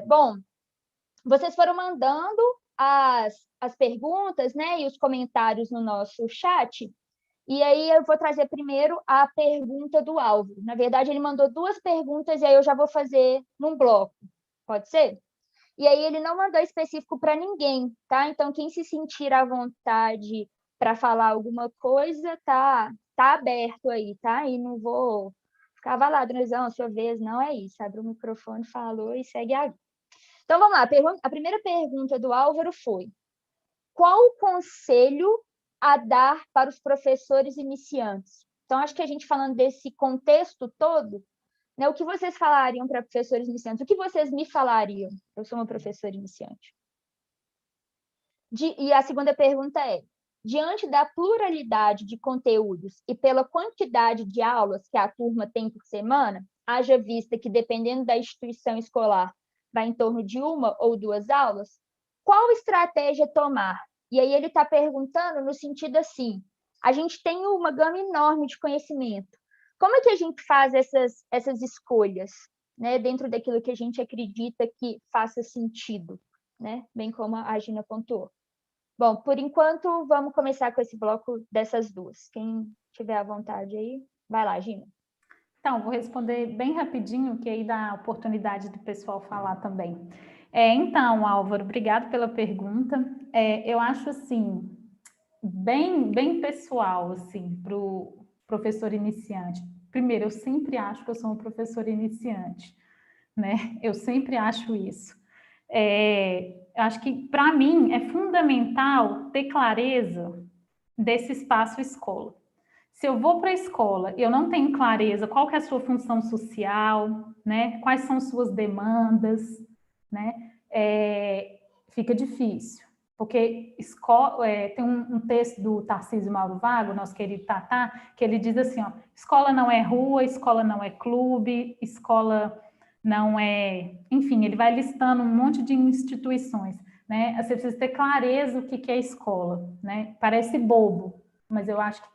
Bom, vocês foram mandando as perguntas, né, e os comentários no nosso chat, e aí eu vou trazer primeiro a pergunta do Álvaro. Na verdade, ele mandou 2 perguntas, e aí eu já vou fazer num bloco, pode ser? E aí ele não mandou específico para ninguém, tá? Então, quem se sentir à vontade para falar alguma coisa, tá tá aberto aí, tá? E não vou ficar valado, não, sua vez, não é isso. Abre o microfone, falou e segue a... Então, vamos lá. A primeira pergunta do Álvaro foi: qual o conselho a dar para os professores iniciantes? Então, acho que a gente falando desse contexto todo, né, o que vocês falariam para professores iniciantes? O que vocês me falariam? Eu sou uma professora iniciante. E a segunda pergunta é: diante da pluralidade de conteúdos e pela quantidade de aulas que a turma tem por semana, haja vista que, dependendo da instituição escolar, vai em torno de 1 ou 2 aulas, qual estratégia tomar? E aí ele está perguntando no sentido assim: a gente tem uma gama enorme de conhecimento. Como é que a gente faz essas escolhas, né, dentro daquilo que a gente acredita que faça sentido, né? Bem como a Gina pontuou. Bom, por enquanto, vamos começar com esse bloco dessas duas. Quem tiver à vontade aí, vai lá, Gina. Então, vou responder bem rapidinho, que aí dá a oportunidade do pessoal falar também. Então, Álvaro, obrigado pela pergunta. Eu acho, assim, bem pessoal, assim, para o professor iniciante. Primeiro, eu sempre acho que eu sou um professor iniciante, né? Eu sempre acho isso. Acho que, para mim, é fundamental ter clareza desse espaço escola. Se eu vou para a escola e eu não tenho clareza qual que é a sua função social, né? Quais são suas demandas, né? Fica difícil. Porque tem um texto do Tarcísio Mauro Vago, nosso querido Tatá, que ele diz assim, ó: escola não é rua, escola não é clube, escola não é... Enfim, ele vai listando um monte de instituições, né? Você precisa ter clareza o que é escola, né? Parece bobo, mas eu acho que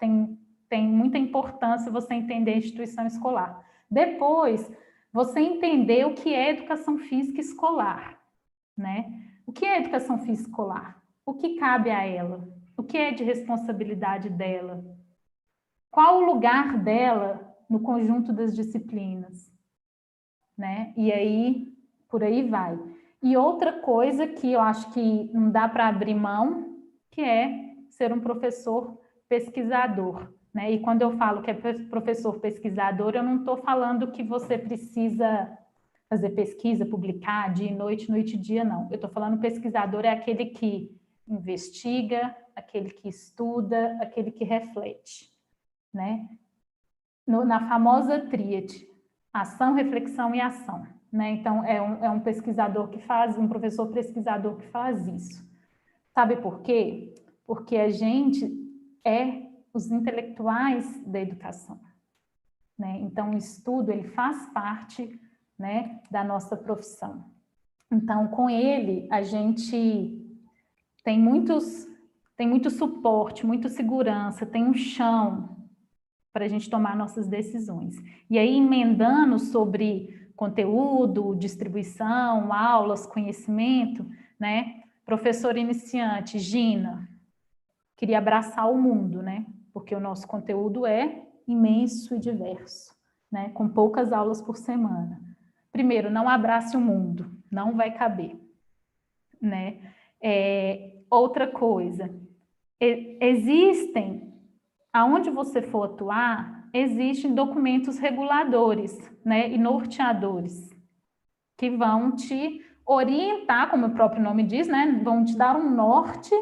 tem muita importância você entender a instituição escolar. Depois, você entender o que é educação física escolar, né? O que é educação física escolar? O que cabe a ela? O que é de responsabilidade dela? Qual o lugar dela no conjunto das disciplinas? Né? E aí, por aí vai. E outra coisa que eu acho que não dá para abrir mão, que é ser um professor pesquisador, né? E quando eu falo que é professor pesquisador, eu não estou falando que você precisa fazer pesquisa, publicar dia e noite, noite e dia, não. Eu estou falando pesquisador é aquele que investiga, aquele que estuda, aquele que reflete, né? Na famosa tríade: ação, reflexão e ação, né? Então, é um pesquisador que faz, um professor pesquisador que faz isso. Sabe por quê? Porque a gente é os intelectuais da educação, né? Então, o estudo, ele faz parte, né, da nossa profissão. Então, com ele, a gente tem muito suporte, muita segurança, tem um chão para a gente tomar nossas decisões. E aí, emendando sobre conteúdo, distribuição, aulas, conhecimento, né? Professor iniciante, Gina, queria abraçar o mundo, né? Porque o nosso conteúdo é imenso e diverso, né? Com poucas aulas por semana. Primeiro, não abrace o mundo, não vai caber, né? Outra coisa, aonde você for atuar, existem documentos reguladores, né, e norteadores, que vão te orientar, como o próprio nome diz, né, vão te dar um norte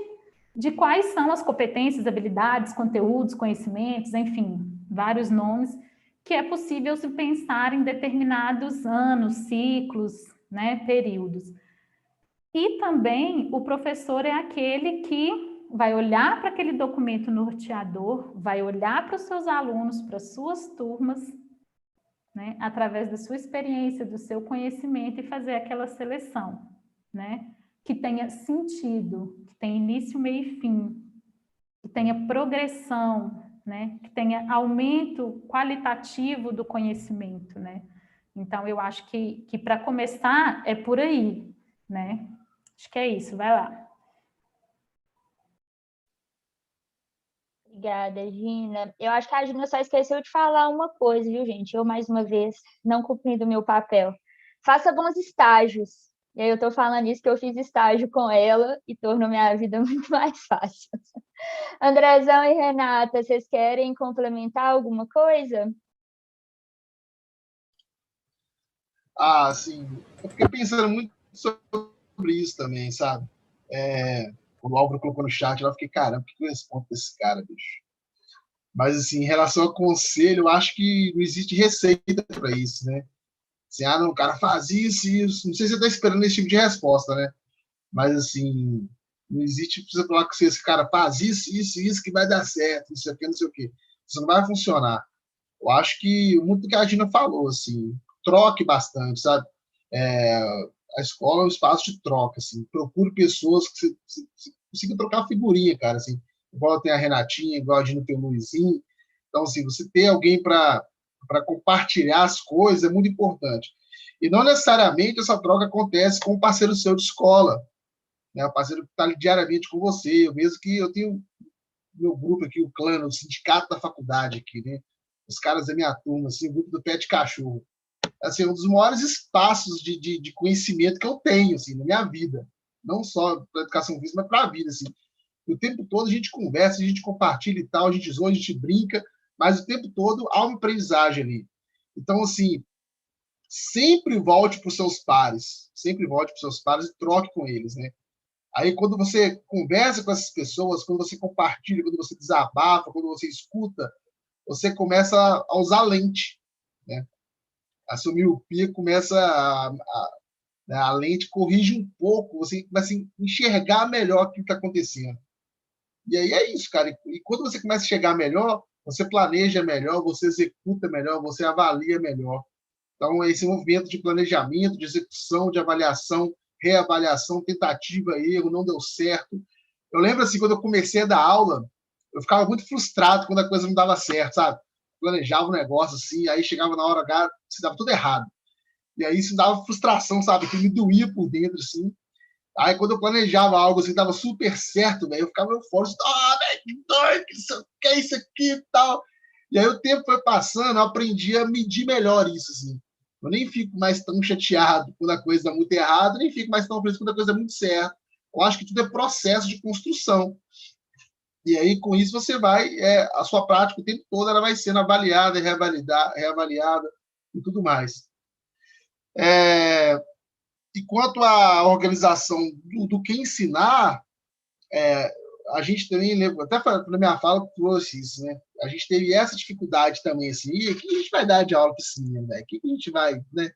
de quais são as competências, habilidades, conteúdos, conhecimentos, enfim, vários nomes, que é possível se pensar em determinados anos, ciclos, né, períodos. E também o professor é aquele que vai olhar para aquele documento norteador, vai olhar para os seus alunos, para as suas turmas, né, através da sua experiência, do seu conhecimento, e fazer aquela seleção, né, que tenha sentido, que tenha início, meio e fim, que tenha progressão, né, que tenha aumento qualitativo do conhecimento, né. Então, eu acho que para começar é por aí, né. Acho que é isso, vai lá. Obrigada, Gina. Eu acho que a Gina só esqueceu de falar uma coisa, viu, gente? Eu, mais uma vez, não cumprindo o meu papel. Faça bons estágios, E aí eu estou falando isso que eu fiz estágio com ela e tornou minha vida muito mais fácil. Andrezão e Renata, vocês querem complementar alguma coisa? Sim. Eu fiquei pensando muito sobre isso também, sabe? O Álvaro colocou no chat, eu fiquei, caramba, o que eu respondo pra esse cara, bicho? Mas, assim, em relação ao conselho, eu acho que não existe receita para isso, né? Assim, não, o cara faz isso, isso. Não sei se você está esperando esse tipo de resposta, né? Mas, assim, não existe pra você falar com esse cara faz isso, isso, isso, que vai dar certo, isso aqui, não sei o quê. Isso não vai funcionar. Eu acho que muito do que a Gina falou, assim, troque bastante, sabe? A escola é um espaço de troca, assim, procure pessoas que você consiga trocar figurinha, cara, assim, igual tem a Renatinha, igual a Gina tem o Luizinho. Então, assim, você ter alguém para compartilhar as coisas é muito importante. E não necessariamente essa troca acontece com um parceiro seu de escola, né? O parceiro que está diariamente com você. Eu tenho meu grupo aqui, o clã, o sindicato da faculdade aqui, né? Os caras da minha turma, assim, o grupo do Pé de Cachorro. Assim, um dos maiores espaços de conhecimento que eu tenho, assim, na minha vida. Não só para educação física, mas para a vida, assim. O tempo todo a gente conversa, a gente compartilha e tal, a gente zoa, a gente brinca, mas o tempo todo há uma aprendizagem ali. Então, assim, sempre volte para os seus pares, e troque com eles, né? Aí, quando você conversa com essas pessoas, quando você compartilha, quando você desabafa, quando você escuta, você começa a usar lente, né? A sua miopia começa a lente corrige um pouco, você começa a enxergar melhor o que está acontecendo. E aí é isso, cara. E quando você começa a chegar melhor, você planeja melhor, você executa melhor, você avalia melhor. Então, esse movimento de planejamento, de execução, de avaliação, reavaliação, tentativa, erro, não deu certo. Eu lembro, assim, quando eu comecei a dar aula, eu ficava muito frustrado quando a coisa não dava certo, sabe? Planejava um negócio assim, aí chegava na hora H, se dava tudo errado. E aí isso dava frustração, sabe? Que me doía por dentro, assim. Aí quando eu planejava algo assim, dava super certo, velho, eu ficava eufórico, velho, que doido, que é isso aqui e tal. E aí o tempo foi passando, eu aprendi a medir melhor isso, assim. Eu nem fico mais tão chateado quando a coisa dá muito errado, nem fico mais tão feliz quando a coisa dá muito certo. Eu acho que tudo é processo de construção. E aí, com isso, você vai, a sua prática o tempo todo ela vai sendo avaliada, reavaliada e tudo mais. E quanto à organização do que ensinar, a gente também, até na minha fala, trouxe isso, né? A gente teve essa dificuldade também, assim, e o que a gente vai dar de aula para esse menino, né? O que a gente vai, né?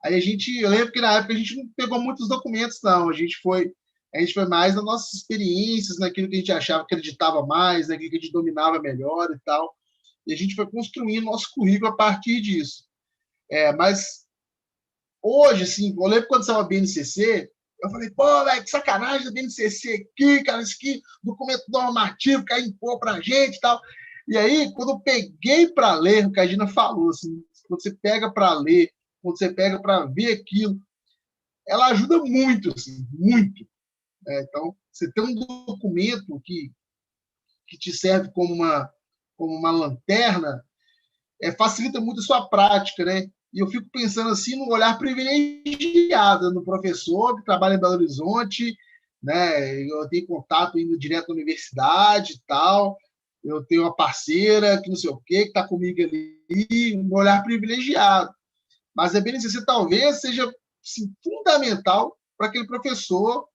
Aí eu lembro que na época a gente não pegou muitos documentos, não, a gente foi mais nas nossas experiências, naquilo que a gente achava, acreditava mais, naquilo que a gente dominava melhor e tal, e a gente foi construindo nosso currículo a partir disso. Mas hoje, assim, eu lembro quando saiu a BNCC, eu falei, pô, velho, que sacanagem da BNCC aqui, cara, isso aqui, documento normativo que aí impor pra gente e tal. E aí, quando eu peguei para ler, o que a Gina falou, assim, quando você pega para ler, quando você pega para ver aquilo, ela ajuda muito, assim, muito. Então, você tem um documento que te serve como uma lanterna, facilita muito a sua prática, né? E eu fico pensando assim no olhar privilegiado no professor que trabalha em Belo Horizonte, né? Eu tenho contato indo direto na universidade e tal. Eu tenho uma parceira que não sei o quê, que está comigo ali, um olhar privilegiado. Mas a BNCC talvez seja assim, fundamental para aquele professor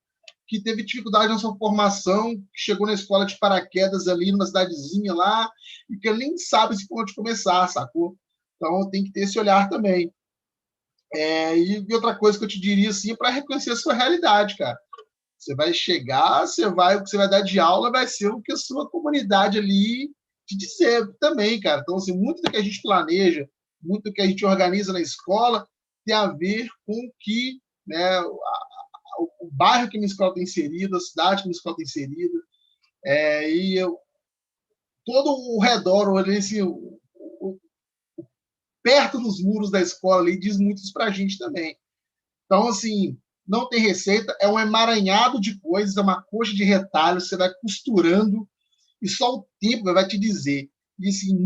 que teve dificuldade na sua formação, que chegou na escola de paraquedas ali, numa cidadezinha lá, e que ele nem sabe se por onde começar, sacou? Então, tem que ter esse olhar também. E outra coisa que eu te diria, assim, para reconhecer a sua realidade, cara. Você vai chegar, o que você vai dar de aula vai ser o que a sua comunidade ali te dizer também, cara. Então, assim, muito do que a gente planeja, muito do que a gente organiza na escola tem a ver com o que, né, o bairro que a minha escola está inserida, a cidade que a minha escola está inserida, todo o redor, assim, perto dos muros da escola ali, diz muito isso para a gente também. Então, assim, não tem receita, é um emaranhado de coisas, é uma coxa de retalhos, você vai costurando e só o tempo vai te dizer. E assim,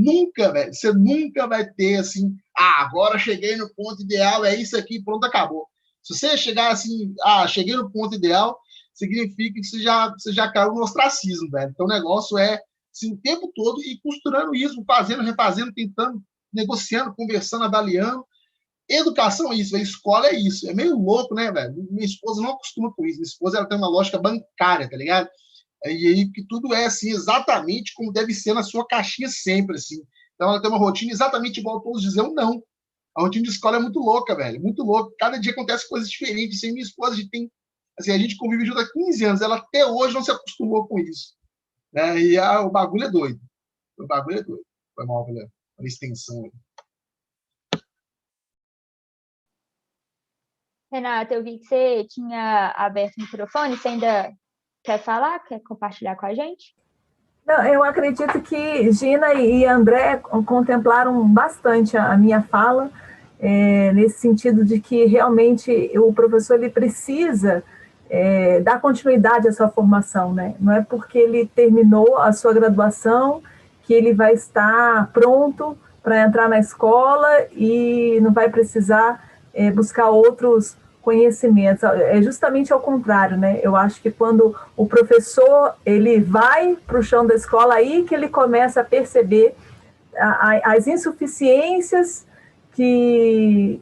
você nunca vai ter assim, agora cheguei no ponto ideal, é isso aqui, pronto, acabou. Se você chegar assim, cheguei no ponto ideal, significa que você já caiu no ostracismo, velho. Então o negócio é assim, o tempo todo e costurando isso, fazendo, refazendo, tentando, negociando, conversando, avaliando. Educação é isso, a escola é isso. É meio louco, né, velho? Minha esposa não acostuma com isso. Minha esposa ela tem uma lógica bancária, tá ligado? E aí que tudo é assim, exatamente como deve ser na sua caixinha sempre, assim. Então ela tem uma rotina exatamente igual a todos dizem, não. A rotina de escola é muito louca, velho. Muito louca. Cada dia acontece coisas diferentes. Assim, minha esposa, a gente convive junto há 15 anos. Ela até hoje não se acostumou com isso. Né? E o bagulho é doido. O bagulho é doido. Foi mal pela extensão. Renata, eu vi que você tinha aberto o microfone. Você ainda quer falar? Quer compartilhar com a gente? Não, eu acredito que Gina e André contemplaram bastante a minha fala, nesse sentido de que realmente o professor ele precisa dar continuidade à sua formação, né? Não é porque ele terminou a sua graduação que ele vai estar pronto para entrar na escola e não vai precisar buscar outros conhecimentos. É justamente ao contrário, né? Eu acho que quando o professor ele vai para o chão da escola, aí que ele começa a perceber as insuficiências que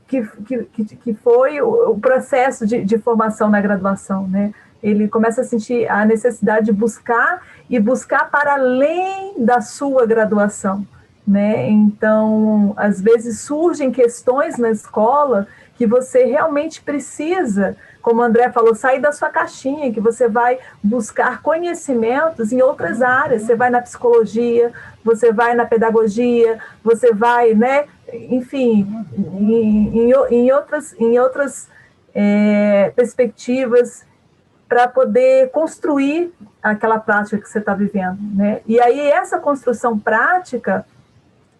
foi o processo de formação na graduação, né? Ele começa a sentir a necessidade de buscar e buscar para além da sua graduação, né? Então, às vezes surgem questões na escola que você realmente precisa, como o André falou, sair da sua caixinha, que você vai buscar conhecimentos em outras áreas. Você vai na psicologia, você vai na pedagogia, você vai, né, enfim, em outras perspectivas para poder construir aquela prática que você está vivendo, né? E aí essa construção prática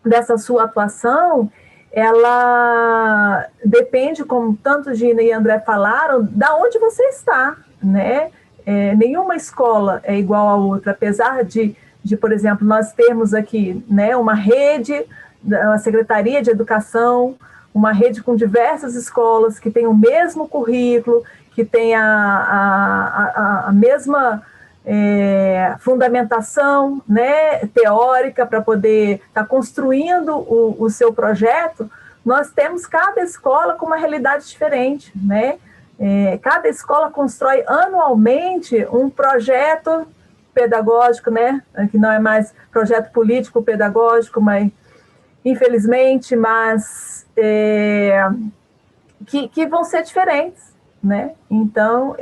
dessa sua atuação, ela depende, como tanto Gina e André falaram, da onde você está, né? Nenhuma escola é igual a outra, apesar de, por exemplo, nós termos aqui, né, uma rede, uma secretaria de educação, uma rede com diversas escolas que tem o mesmo currículo, que tem a mesma fundamentação, né, teórica para poder estar construindo o seu projeto. Nós temos cada escola com uma realidade diferente, né? Cada escola constrói anualmente um projeto pedagógico, né? Que não é mais projeto político pedagógico, mas infelizmente, mas que vão ser diferentes, né? Então,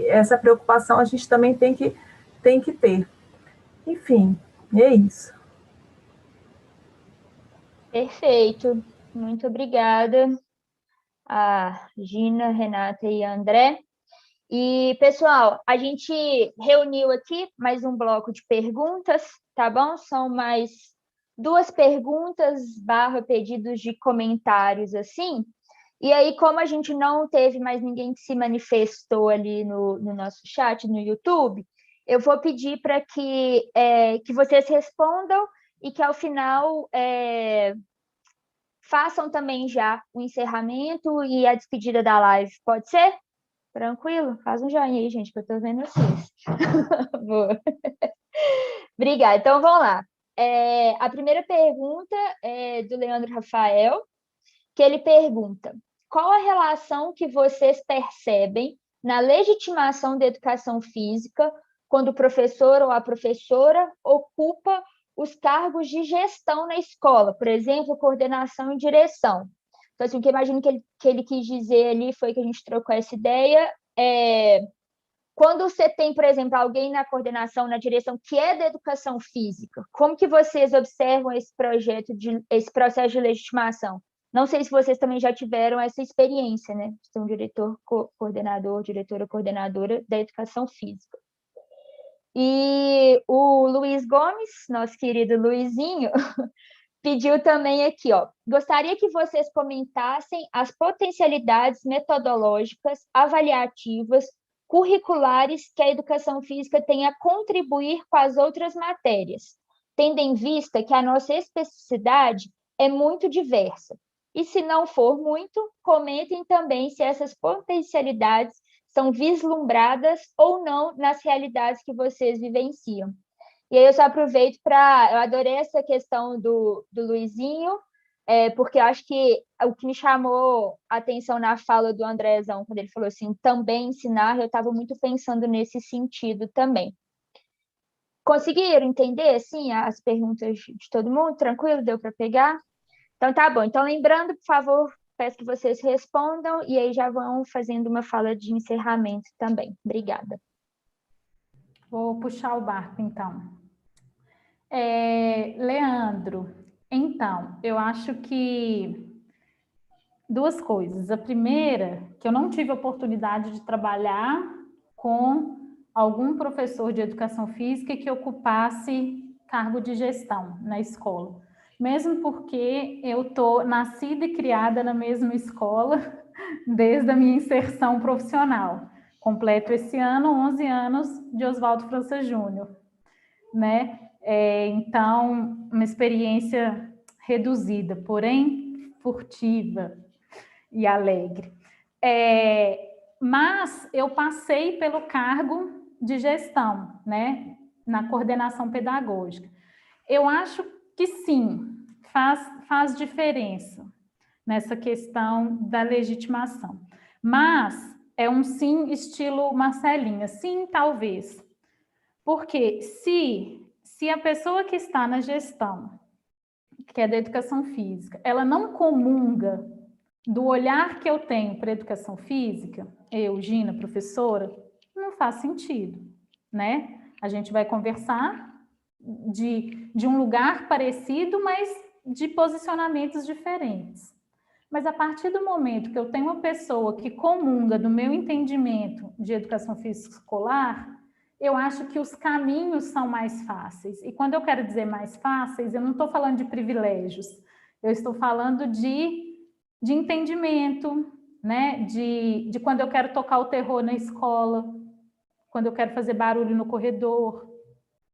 essa preocupação a gente também tem que ter. Enfim, é isso. Perfeito. Muito obrigada a Gina, Renata e André. E, pessoal, a gente reuniu aqui mais um bloco de perguntas, tá bom? São mais 2 perguntas / pedidos de comentários, assim. E aí, como a gente não teve mais ninguém que se manifestou ali no nosso chat, no YouTube, eu vou pedir para que vocês respondam e que, ao final, façam também já o encerramento e a despedida da live. Pode ser? Tranquilo? Faz um joinha aí, gente, que eu estou vendo vocês. Boa. Obrigada. Então, vamos lá. A primeira pergunta é do Leandro Rafael, que ele pergunta: qual a relação que vocês percebem na legitimação da educação física quando o professor ou a professora ocupa os cargos de gestão na escola, por exemplo, coordenação e direção? Então, assim, o que eu imagino que ele quis dizer ali foi que a gente trocou essa ideia. Quando você tem, por exemplo, alguém na coordenação, na direção, que é da educação física, como que vocês observam esse processo de legitimação? Não sei se vocês também já tiveram essa experiência, né? De ser um diretor coordenador, diretora coordenadora da educação física. E o Luiz Gomes, nosso querido Luizinho, pediu também aqui, ó: gostaria que vocês comentassem as potencialidades metodológicas, avaliativas, curriculares que a educação física tem a contribuir com as outras matérias, tendo em vista que a nossa especificidade é muito diversa. E se não for muito, comentem também se essas potencialidades são vislumbradas ou não nas realidades que vocês vivenciam. E aí eu só aproveito para... Eu adorei essa questão do Luizinho, porque eu acho que o que me chamou a atenção na fala do Andrezão, quando ele falou assim, também ensinar, eu estava muito pensando nesse sentido também. Conseguiram entender, assim, as perguntas de todo mundo? Tranquilo? Deu para pegar? Então, tá bom. Então, lembrando, por favor, peço que vocês respondam e aí já vão fazendo uma fala de encerramento também. Obrigada. Vou puxar o barco, então. Leandro, então, eu acho que duas coisas. A primeira, que eu não tive oportunidade de trabalhar com algum professor de educação física que ocupasse cargo de gestão na escola. Mesmo porque eu estou nascida e criada na mesma escola desde a minha inserção profissional. Completo esse ano 11 anos de Oswaldo França Júnior, né? Então, uma experiência reduzida, porém furtiva e alegre. Mas eu passei pelo cargo de gestão, né? Na coordenação pedagógica. Eu acho que sim, faz diferença nessa questão da legitimação. Mas é um sim estilo Marcelinha, sim, talvez. Porque se a pessoa que está na gestão, que é da educação física, ela não comunga do olhar que eu tenho para a educação física, eu, Gina, professora, não faz sentido, né? A gente vai conversar de um lugar parecido, mas de posicionamentos diferentes. Mas a partir do momento que eu tenho uma pessoa que comunga do meu entendimento de educação física escolar, eu acho que os caminhos são mais fáceis. E quando eu quero dizer mais fáceis, eu não estou falando de privilégios, eu estou falando de entendimento, né? De quando eu quero tocar o terror na escola, quando eu quero fazer barulho no corredor,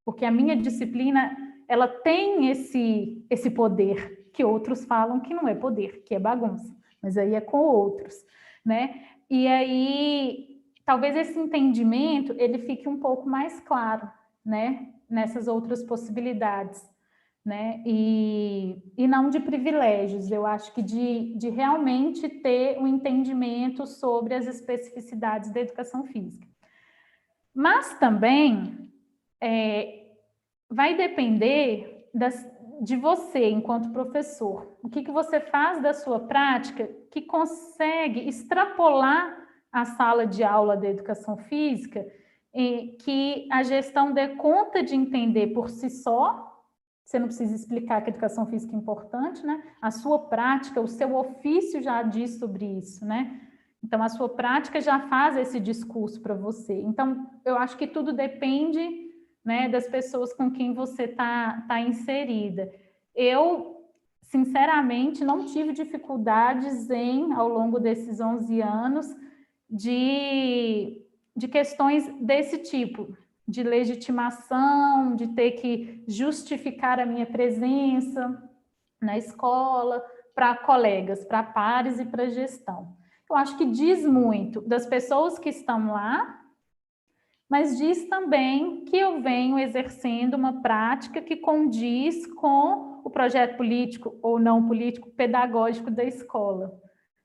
porque a minha disciplina, ela tem esse poder, que outros falam que não é poder, que é bagunça, mas aí é com outros, né? E aí, talvez esse entendimento, ele fique um pouco mais claro, né? Nessas outras possibilidades, né? E não de privilégios, eu acho que de realmente ter um entendimento sobre as especificidades da educação física. Mas também vai depender de você, enquanto professor. O que você faz da sua prática que consegue extrapolar a sala de aula da educação física e que a gestão dê conta de entender por si só. Você não precisa explicar que a educação física é importante, né? A sua prática, o seu ofício já diz sobre isso, né? Então, a sua prática já faz esse discurso para você. Então, eu acho que tudo depende, né, das pessoas com quem você está inserida. Eu, sinceramente, não tive dificuldades ao longo desses 11 anos, de questões desse tipo, de legitimação, de ter que justificar a minha presença na escola, para colegas, para pares e para gestão. Eu acho que diz muito das pessoas que estão lá, mas diz também que eu venho exercendo uma prática que condiz com o projeto político ou não político pedagógico da escola,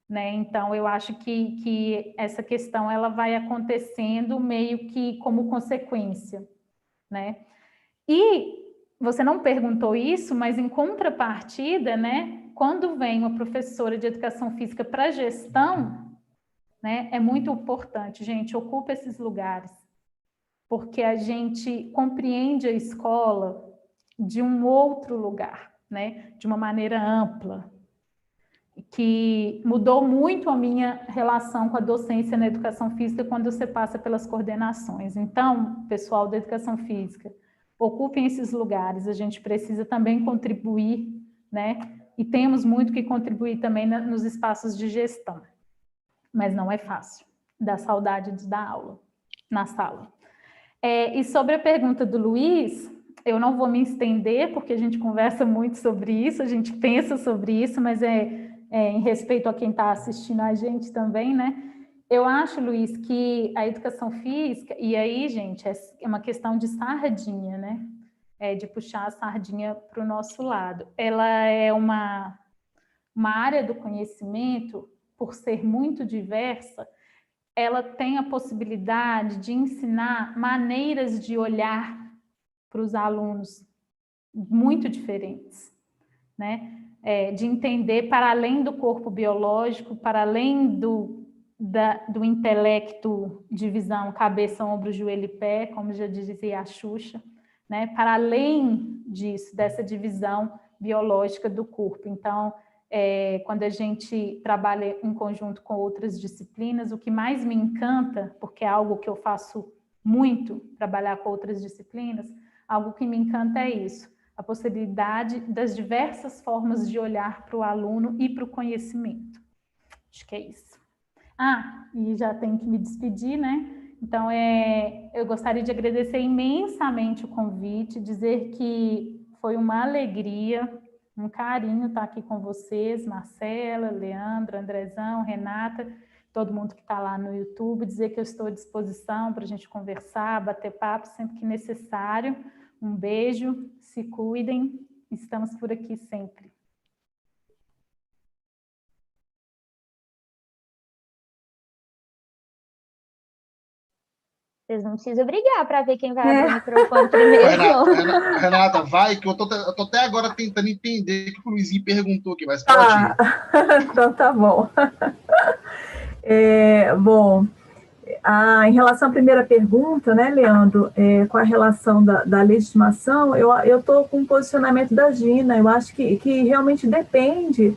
né? Então, eu acho que essa questão ela vai acontecendo meio que como consequência, né? E você não perguntou isso, mas em contrapartida, né? Quando vem uma professora de educação física para gestão, né? É muito importante, gente, ocupa esses lugares, porque a gente compreende a escola de um outro lugar, né? De uma maneira ampla, que mudou muito a minha relação com a docência na educação física quando você passa pelas coordenações. Então, pessoal da educação física, ocupem esses lugares, a gente precisa também contribuir, né? E temos muito que contribuir também nos espaços de gestão, mas não é fácil, dá saudade de dar aula na sala. E sobre a pergunta do Luiz, eu não vou me estender, porque a gente conversa muito sobre isso, a gente pensa sobre isso, mas em respeito a quem está assistindo a gente também, né? Eu acho, Luiz, que a educação física, e aí, gente, é uma questão de sardinha, né? De puxar a sardinha para o nosso lado. Ela é uma área do conhecimento, por ser muito diversa, ela tem a possibilidade de ensinar maneiras de olhar para os alunos muito diferentes, né? De entender para além do corpo biológico, para além do intelecto de visão cabeça, ombro, joelho e pé, como já dizia a Xuxa, né? Para além disso, dessa divisão biológica do corpo. Então, quando a gente trabalha em conjunto com outras disciplinas, o que mais me encanta, porque é algo que eu faço muito, trabalhar com outras disciplinas, algo que me encanta é isso, a possibilidade das diversas formas de olhar para o aluno e para o conhecimento. Acho que é isso. E já tenho que me despedir, né? Então, eu gostaria de agradecer imensamente o convite, dizer que foi uma alegria, um carinho estar aqui com vocês, Marcela, Leandro, Andrezão, Renata, todo mundo que está lá no YouTube, dizer que eu estou à disposição para a gente conversar, bater papo sempre que necessário. Um beijo, se cuidem, estamos por aqui sempre. Vocês não precisam brigar para ver quem vai abrir o microfone primeiro. Renata, vai, que eu tô até agora tentando entender o que o Luizinho perguntou aqui, mas pode ir. Então tá bom. Bom, em relação à primeira pergunta, né, Leandro, com a relação da legitimação, eu estou com o posicionamento da Gina. Eu acho que realmente depende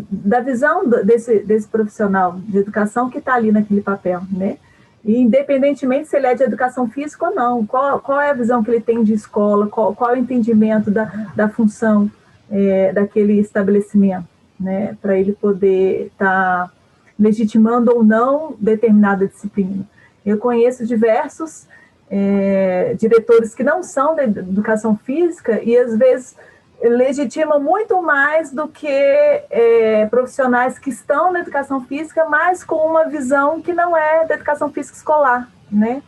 da visão desse profissional de educação que está ali naquele papel, né? E independentemente se ele é de educação física ou não, qual é a visão que ele tem de escola, qual é o entendimento da função daquele estabelecimento, né, para ele poder estar legitimando ou não determinada disciplina. Eu conheço diversos diretores que não são da educação física e, às vezes, legitimam muito mais do que profissionais que estão na educação física, mas com uma visão que não é da educação física escolar, né?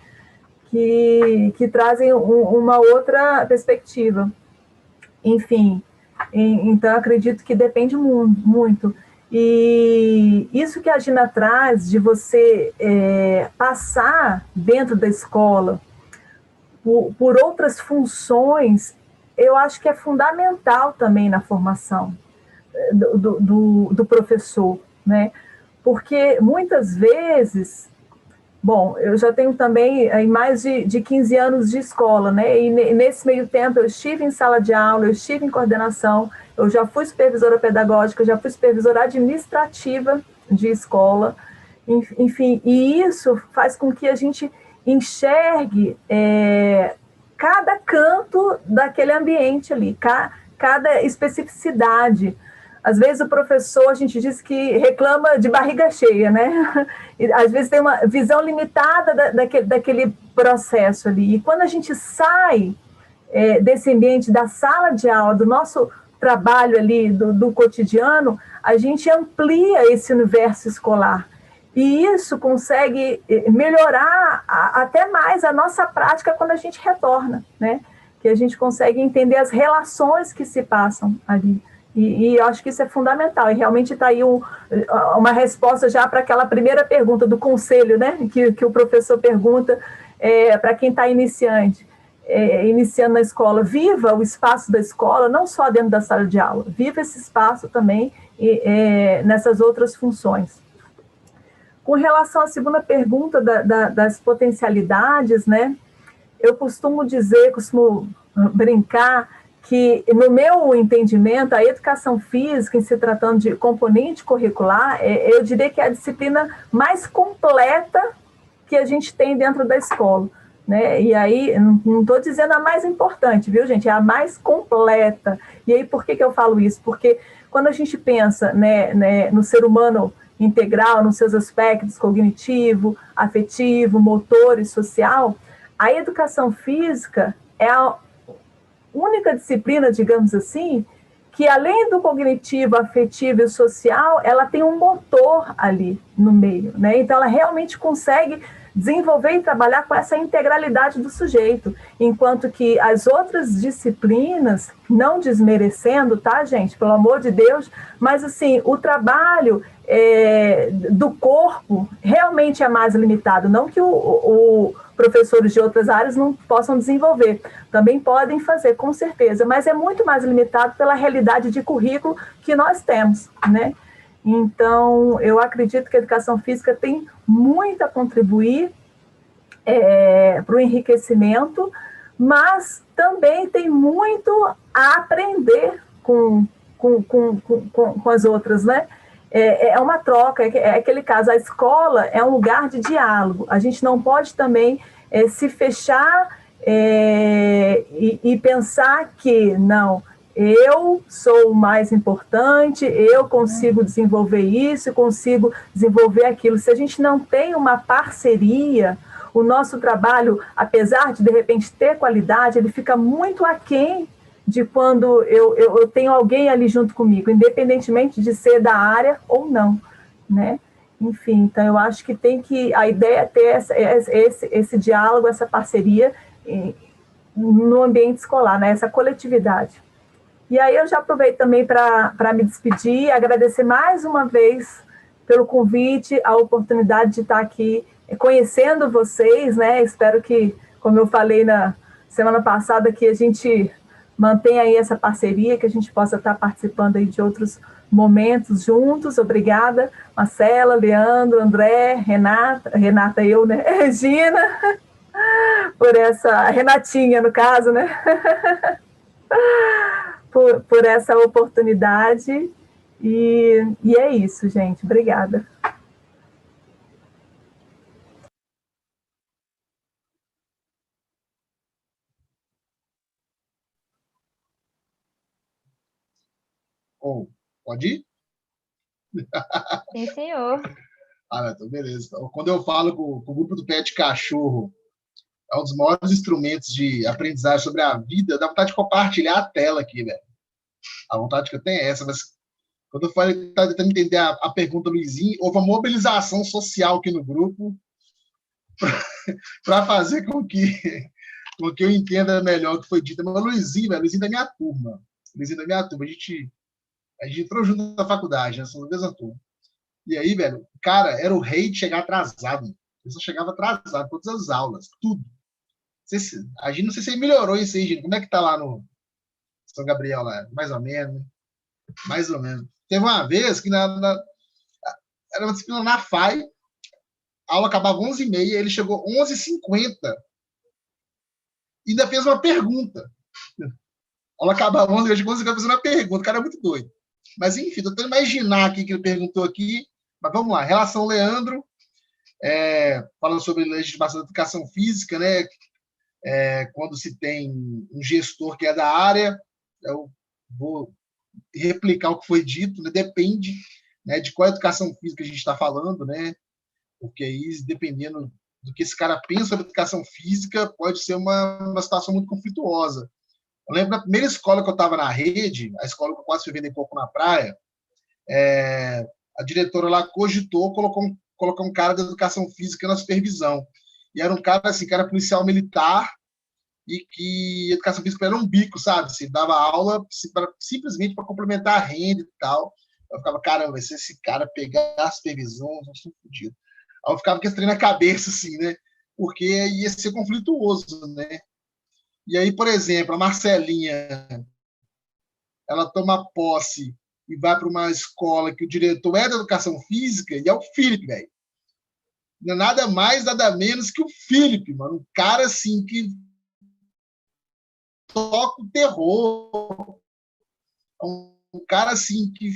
Que trazem uma outra perspectiva. Enfim, então acredito que depende muito. E isso que a Gina traz de você passar dentro da escola por outras funções, eu acho que é fundamental também na formação do professor, né? Porque muitas vezes, bom, eu já tenho também mais de 15 anos de escola, né? E nesse meio tempo eu estive em sala de aula, eu estive em coordenação, eu já fui supervisora pedagógica, já fui supervisora administrativa de escola, enfim, e isso faz com que a gente enxergue cada canto daquele ambiente ali, cada especificidade. Às vezes o professor, a gente diz que reclama de barriga cheia, né? E, às vezes tem uma visão limitada daquele processo ali. E quando a gente sai desse ambiente da sala de aula, do nosso trabalho ali, do cotidiano, a gente amplia esse universo escolar. E isso consegue melhorar até mais a nossa prática quando a gente retorna, né? Que a gente consegue entender as relações que se passam ali. E eu acho que isso é fundamental. E realmente está aí uma resposta já para aquela primeira pergunta do conselho, né? Que o professor pergunta para quem está iniciante. Iniciando na escola, viva o espaço da escola, não só dentro da sala de aula, viva esse espaço também nessas outras funções. Com relação à segunda pergunta das potencialidades, né, eu costumo brincar que, no meu entendimento, a educação física, em se tratando de componente curricular, eu diria que é a disciplina mais completa que a gente tem dentro da escola, né? E aí, não estou dizendo a mais importante, viu, gente? É a mais completa. E aí, por que eu falo isso? Porque quando a gente pensa, né, no ser humano integral, nos seus aspectos cognitivo, afetivo, motor e social, a educação física é a única disciplina, digamos assim, que além do cognitivo, afetivo e social, ela tem um motor ali no meio, né? Então ela realmente consegue desenvolver e trabalhar com essa integralidade do sujeito, enquanto que as outras disciplinas, não desmerecendo, tá, gente, pelo amor de Deus, mas assim, o trabalho do corpo realmente é mais limitado, não que o professores de outras áreas não possam desenvolver, também podem fazer, com certeza, mas é muito mais limitado pela realidade de currículo que nós temos, né? Então, eu acredito que a educação física tem muito a contribuir para o enriquecimento, mas também tem muito a aprender com as outras, né? É uma troca, é aquele caso, a escola é um lugar de diálogo, a gente não pode também se fechar e pensar que, não, eu sou o mais importante, eu consigo desenvolver isso, consigo desenvolver aquilo. Se a gente não tem uma parceria, o nosso trabalho, apesar de repente ter qualidade, ele fica muito aquém de quando eu tenho alguém ali junto comigo, independentemente de ser da área ou não, né? Enfim, então eu acho que a ideia é ter esse diálogo, essa parceria no ambiente escolar, né? Essa coletividade. E aí eu já aproveito também para me despedir, agradecer mais uma vez pelo convite, a oportunidade de estar aqui conhecendo vocês, né? Espero que, como eu falei na semana passada, que a gente mantenha aí essa parceria, que a gente possa estar participando aí de outros momentos juntos. Obrigada, Marcela, Leandro, André, Renata eu, né? Regina, por essa, Renatinha, no caso, né? por essa oportunidade. E é isso, gente. Obrigada. Pode ir? Sim, senhor. Então beleza. Então, quando eu falo com o grupo do Pet Cachorro, é um dos maiores instrumentos de aprendizagem sobre a vida, dá vontade de compartilhar a tela aqui, velho. A vontade que eu tenho é essa, mas quando eu falei, tá tentando entender a pergunta do Luizinho, houve uma mobilização social aqui no grupo para fazer com que eu entenda melhor o que foi dito. Mas o Luizinho, velho, Luizinho da minha turma. Luizinho da minha turma. A gente entrou junto na faculdade, né? Somos da mesma turma. E aí, velho, cara, era o rei de chegar atrasado. Eu só chegava atrasado, todas as aulas, tudo. A gente não sei se melhorou isso aí, gente. Como é que tá lá no São Gabriel lá? Mais ou menos, né? Mais ou menos. Teve uma vez que era uma disciplina na FAI, a aula acabava 11h30, ele chegou 11h50 e ainda fez uma pergunta. A aula acabava 11h50, chegou 11h50 fez uma pergunta. O cara é muito doido. Mas, enfim, tô tentando imaginar aqui que ele perguntou aqui. Mas vamos lá. Relação Leandro, falando sobre legislação da educação física, né? Quando se tem um gestor que é da área, eu vou replicar o que foi dito, né? Depende, né, de qual educação física a gente está falando, né? Porque aí, dependendo do que esse cara pensa sobre educação física, pode ser uma situação muito conflituosa. Eu lembro da primeira escola que eu estava na rede, a escola que eu quase fui vender coco na praia, a diretora lá cogitou colocar um cara da educação física na supervisão. E era um cara assim, que era policial militar e que a educação física era um bico, sabe? Se dava aula simplesmente para complementar a renda e tal. Eu ficava, caramba, se esse cara pegar a supervisão, eu sou fodido. Aí eu ficava com esse trem na cabeça, assim, né? Porque ia ser conflituoso, né? E aí, por exemplo, a Marcelinha, ela toma posse e vai para uma escola que o diretor é da educação física e é o Felipe, velho. Não é nada mais, nada menos que o Felipe, mano. Um cara, assim, que toca o terror. Um cara, assim, que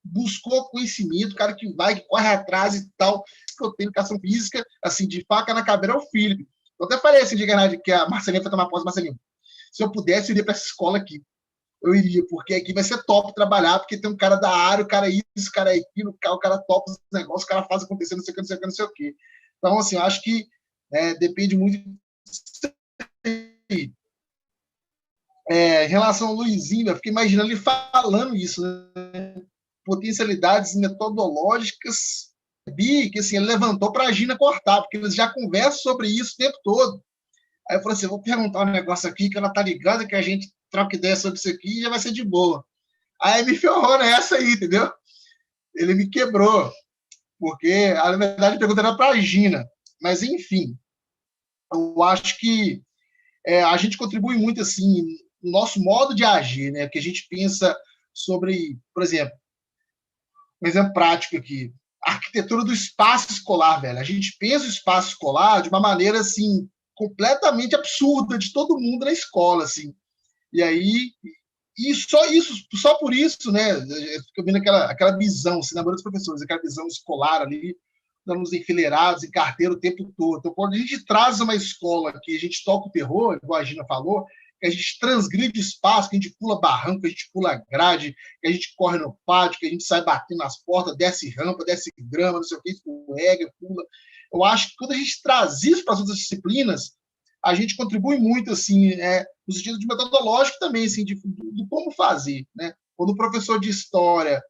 buscou conhecimento, cara que vai, que corre atrás e tal. Que eu tenho educação física, assim, de faca na cabeça, é o Felipe. Eu até falei assim, de que a Marcelinha foi tomar posse, Marcelinha. Se eu pudesse, eu iria para essa escola aqui. Eu iria, porque aqui vai ser top trabalhar, porque tem um cara da área, o cara isso, o cara aquilo, o cara topa os negócios, o cara faz acontecer, não sei o que, não sei o que, não sei o que. Então, assim, eu acho que depende muito. Em relação ao Luizinho, eu fiquei imaginando ele falando isso, né? Potencialidades metodológicas, que assim, ele levantou para a Gina cortar, porque eles já conversam sobre isso o tempo todo. Aí eu falei assim, vou perguntar um negócio aqui, que ela tá ligada, que a gente troca ideia sobre isso aqui e já vai ser de boa. Aí me ferrou nessa aí, entendeu? Ele me quebrou, porque, na verdade, a pergunta era para a Gina. Mas, enfim, eu acho que a gente contribui muito, assim, no nosso modo de agir, né? Que a gente pensa sobre, por exemplo, um exemplo prático aqui, a arquitetura do espaço escolar, velho. A gente pensa o espaço escolar de uma maneira, assim, completamente absurda de todo mundo na escola, assim. E aí, só por isso, né? Fica vendo aquela visão, assim, na maioria dos professores, aquela visão escolar ali, estamos enfileirados em carteira o tempo todo. Então, quando a gente traz uma escola que a gente toca o terror, igual a Gina falou, que a gente transgride espaço, que a gente pula barranco, que a gente pula grade, que a gente corre no pátio, que a gente sai batendo nas portas, desce rampa, desce grama, não sei o que, escorrega, pula. Eu acho que quando a gente traz isso para as outras disciplinas, a gente contribui muito, assim, no sentido de metodológico também, assim, de como fazer, né? Quando o professor de história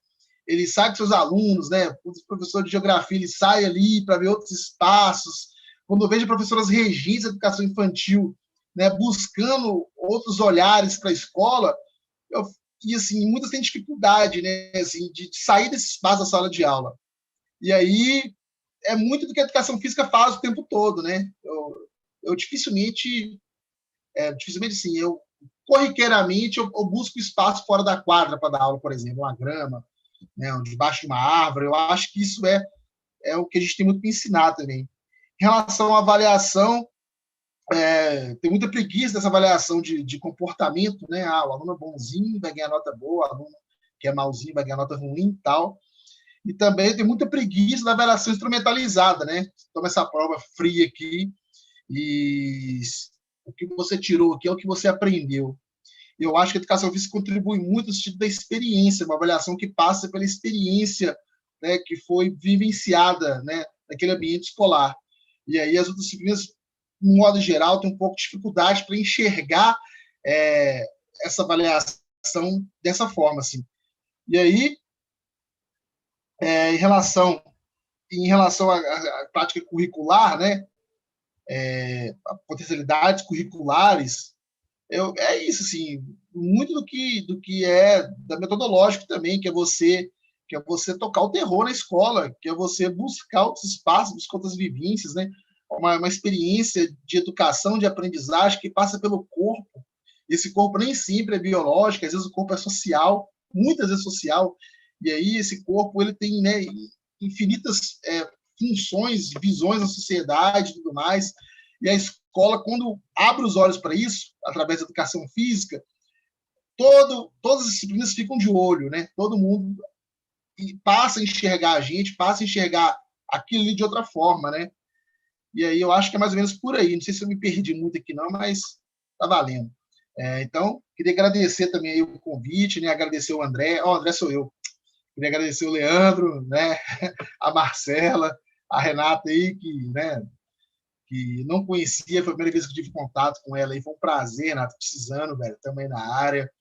ele sai com seus alunos, né? O professor de geografia ele sai ali para ver outros espaços. Quando eu vejo professoras regentes de educação infantil, né, buscando outros olhares para a escola, e assim, muitas têm dificuldade, né, assim, de sair desse espaço da sala de aula. E aí é muito do que a educação física faz o tempo todo, né? Eu dificilmente, assim, corriqueiramente eu busco espaço fora da quadra para dar aula, por exemplo, uma grama, né, debaixo de uma árvore. Eu acho que isso é o que a gente tem muito que ensinar também. Em relação à avaliação, tem muita preguiça dessa avaliação de comportamento, né? O aluno é bonzinho vai ganhar nota boa, o aluno que é malzinho vai ganhar nota ruim e tal. E também tem muita preguiça da avaliação instrumentalizada, né? Toma essa prova fria aqui e o que você tirou aqui é o que você aprendeu. Eu acho que a educação física contribui muito no sentido da experiência, uma avaliação que passa pela experiência, né, que foi vivenciada, né, naquele ambiente escolar. E aí as outras disciplinas, no modo geral, têm um pouco de dificuldade para enxergar essa avaliação dessa forma, assim. E aí, em relação à prática curricular, né, a potencialidades curriculares, é isso, assim, muito do que é da metodológico também, que é você tocar o terror na escola, que é você buscar outros espaços, buscar outras vivências, né? Uma experiência de educação, de aprendizagem que passa pelo corpo. Esse corpo nem sempre é biológico, às vezes o corpo é social, muitas vezes social, e aí esse corpo ele tem, né, infinitas funções, visões na sociedade e tudo mais, e a escola, quando abre os olhos para isso, através da educação física, todas as disciplinas ficam de olho, né? Todo mundo passa a enxergar a gente, passa a enxergar aquilo ali de outra forma, né? E aí eu acho que é mais ou menos por aí. Não sei se eu me perdi muito aqui não, mas tá valendo. Então, queria agradecer também aí o convite, né? Agradecer o André. O André sou eu. Queria agradecer o Leandro, né? A Marcela, a Renata aí, que não conhecia, foi a primeira vez que eu tive contato com ela aí, foi um prazer, Renato, precisando, velho, também na área.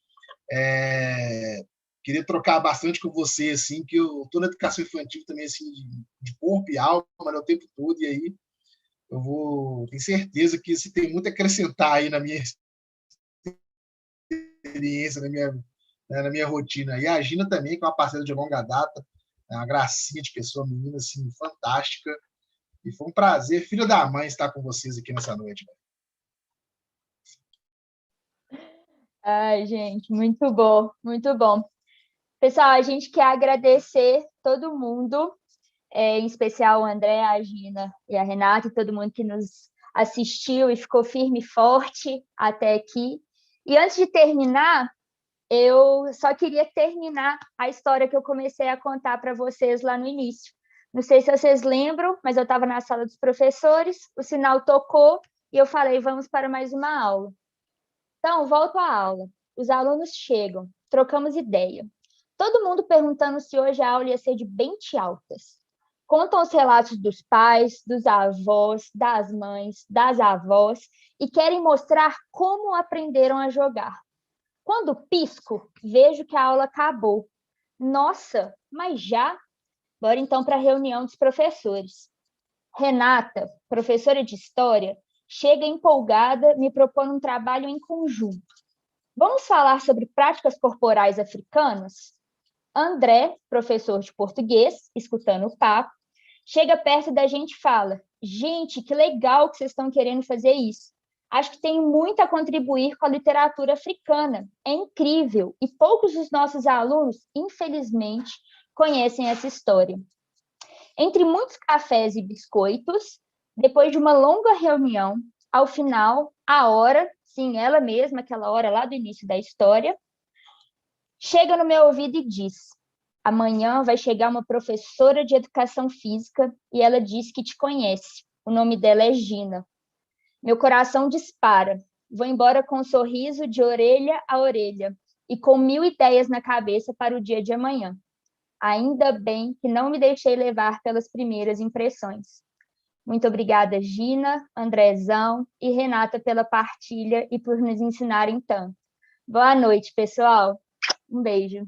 Queria trocar bastante com você, assim, que eu estou na educação infantil também, assim, de corpo e alma, né, o tempo todo, e aí tenho certeza que você tem muito a acrescentar aí na minha experiência, na minha rotina. E a Gina também, que é uma parceira de longa data, é uma gracinha de pessoa, menina, assim, fantástica. E foi um prazer, filho da mãe, estar com vocês aqui nessa noite. Ai, gente, muito bom, muito bom. Pessoal, a gente quer agradecer todo mundo, em especial o André, a Gina e a Renata, e todo mundo que nos assistiu e ficou firme e forte até aqui. E antes de terminar, eu só queria terminar a história que eu comecei a contar para vocês lá no início. Não sei se vocês lembram, mas eu estava na sala dos professores, o sinal tocou e eu falei, vamos para mais uma aula. Então, volto à aula. Os alunos chegam, trocamos ideia. Todo mundo perguntando se hoje a aula ia ser de bente altas. Contam os relatos dos pais, dos avós, das mães, das avós e querem mostrar como aprenderam a jogar. Quando pisco, vejo que a aula acabou. Nossa, mas já? Bora então para a reunião dos professores. Renata, professora de História, chega empolgada, me propõe um trabalho em conjunto. Vamos falar sobre práticas corporais africanas? André, professor de português, escutando o papo, chega perto da gente e fala: gente, que legal que vocês estão querendo fazer isso. Acho que tem muito a contribuir com a literatura africana. É incrível. E poucos dos nossos alunos, infelizmente, conhecem essa história. Entre muitos cafés e biscoitos, depois de uma longa reunião, ao final, a hora, sim, ela mesma, aquela hora lá do início da história, chega no meu ouvido e diz: amanhã vai chegar uma professora de educação física e ela diz que te conhece. O nome dela é Gina. Meu coração dispara. Vou embora com um sorriso de orelha a orelha e com 1000 ideias na cabeça para o dia de amanhã. Ainda bem que não me deixei levar pelas primeiras impressões. Muito obrigada, Gina, Andrezão e Renata pela partilha e por nos ensinarem tanto. Boa noite, pessoal. Um beijo.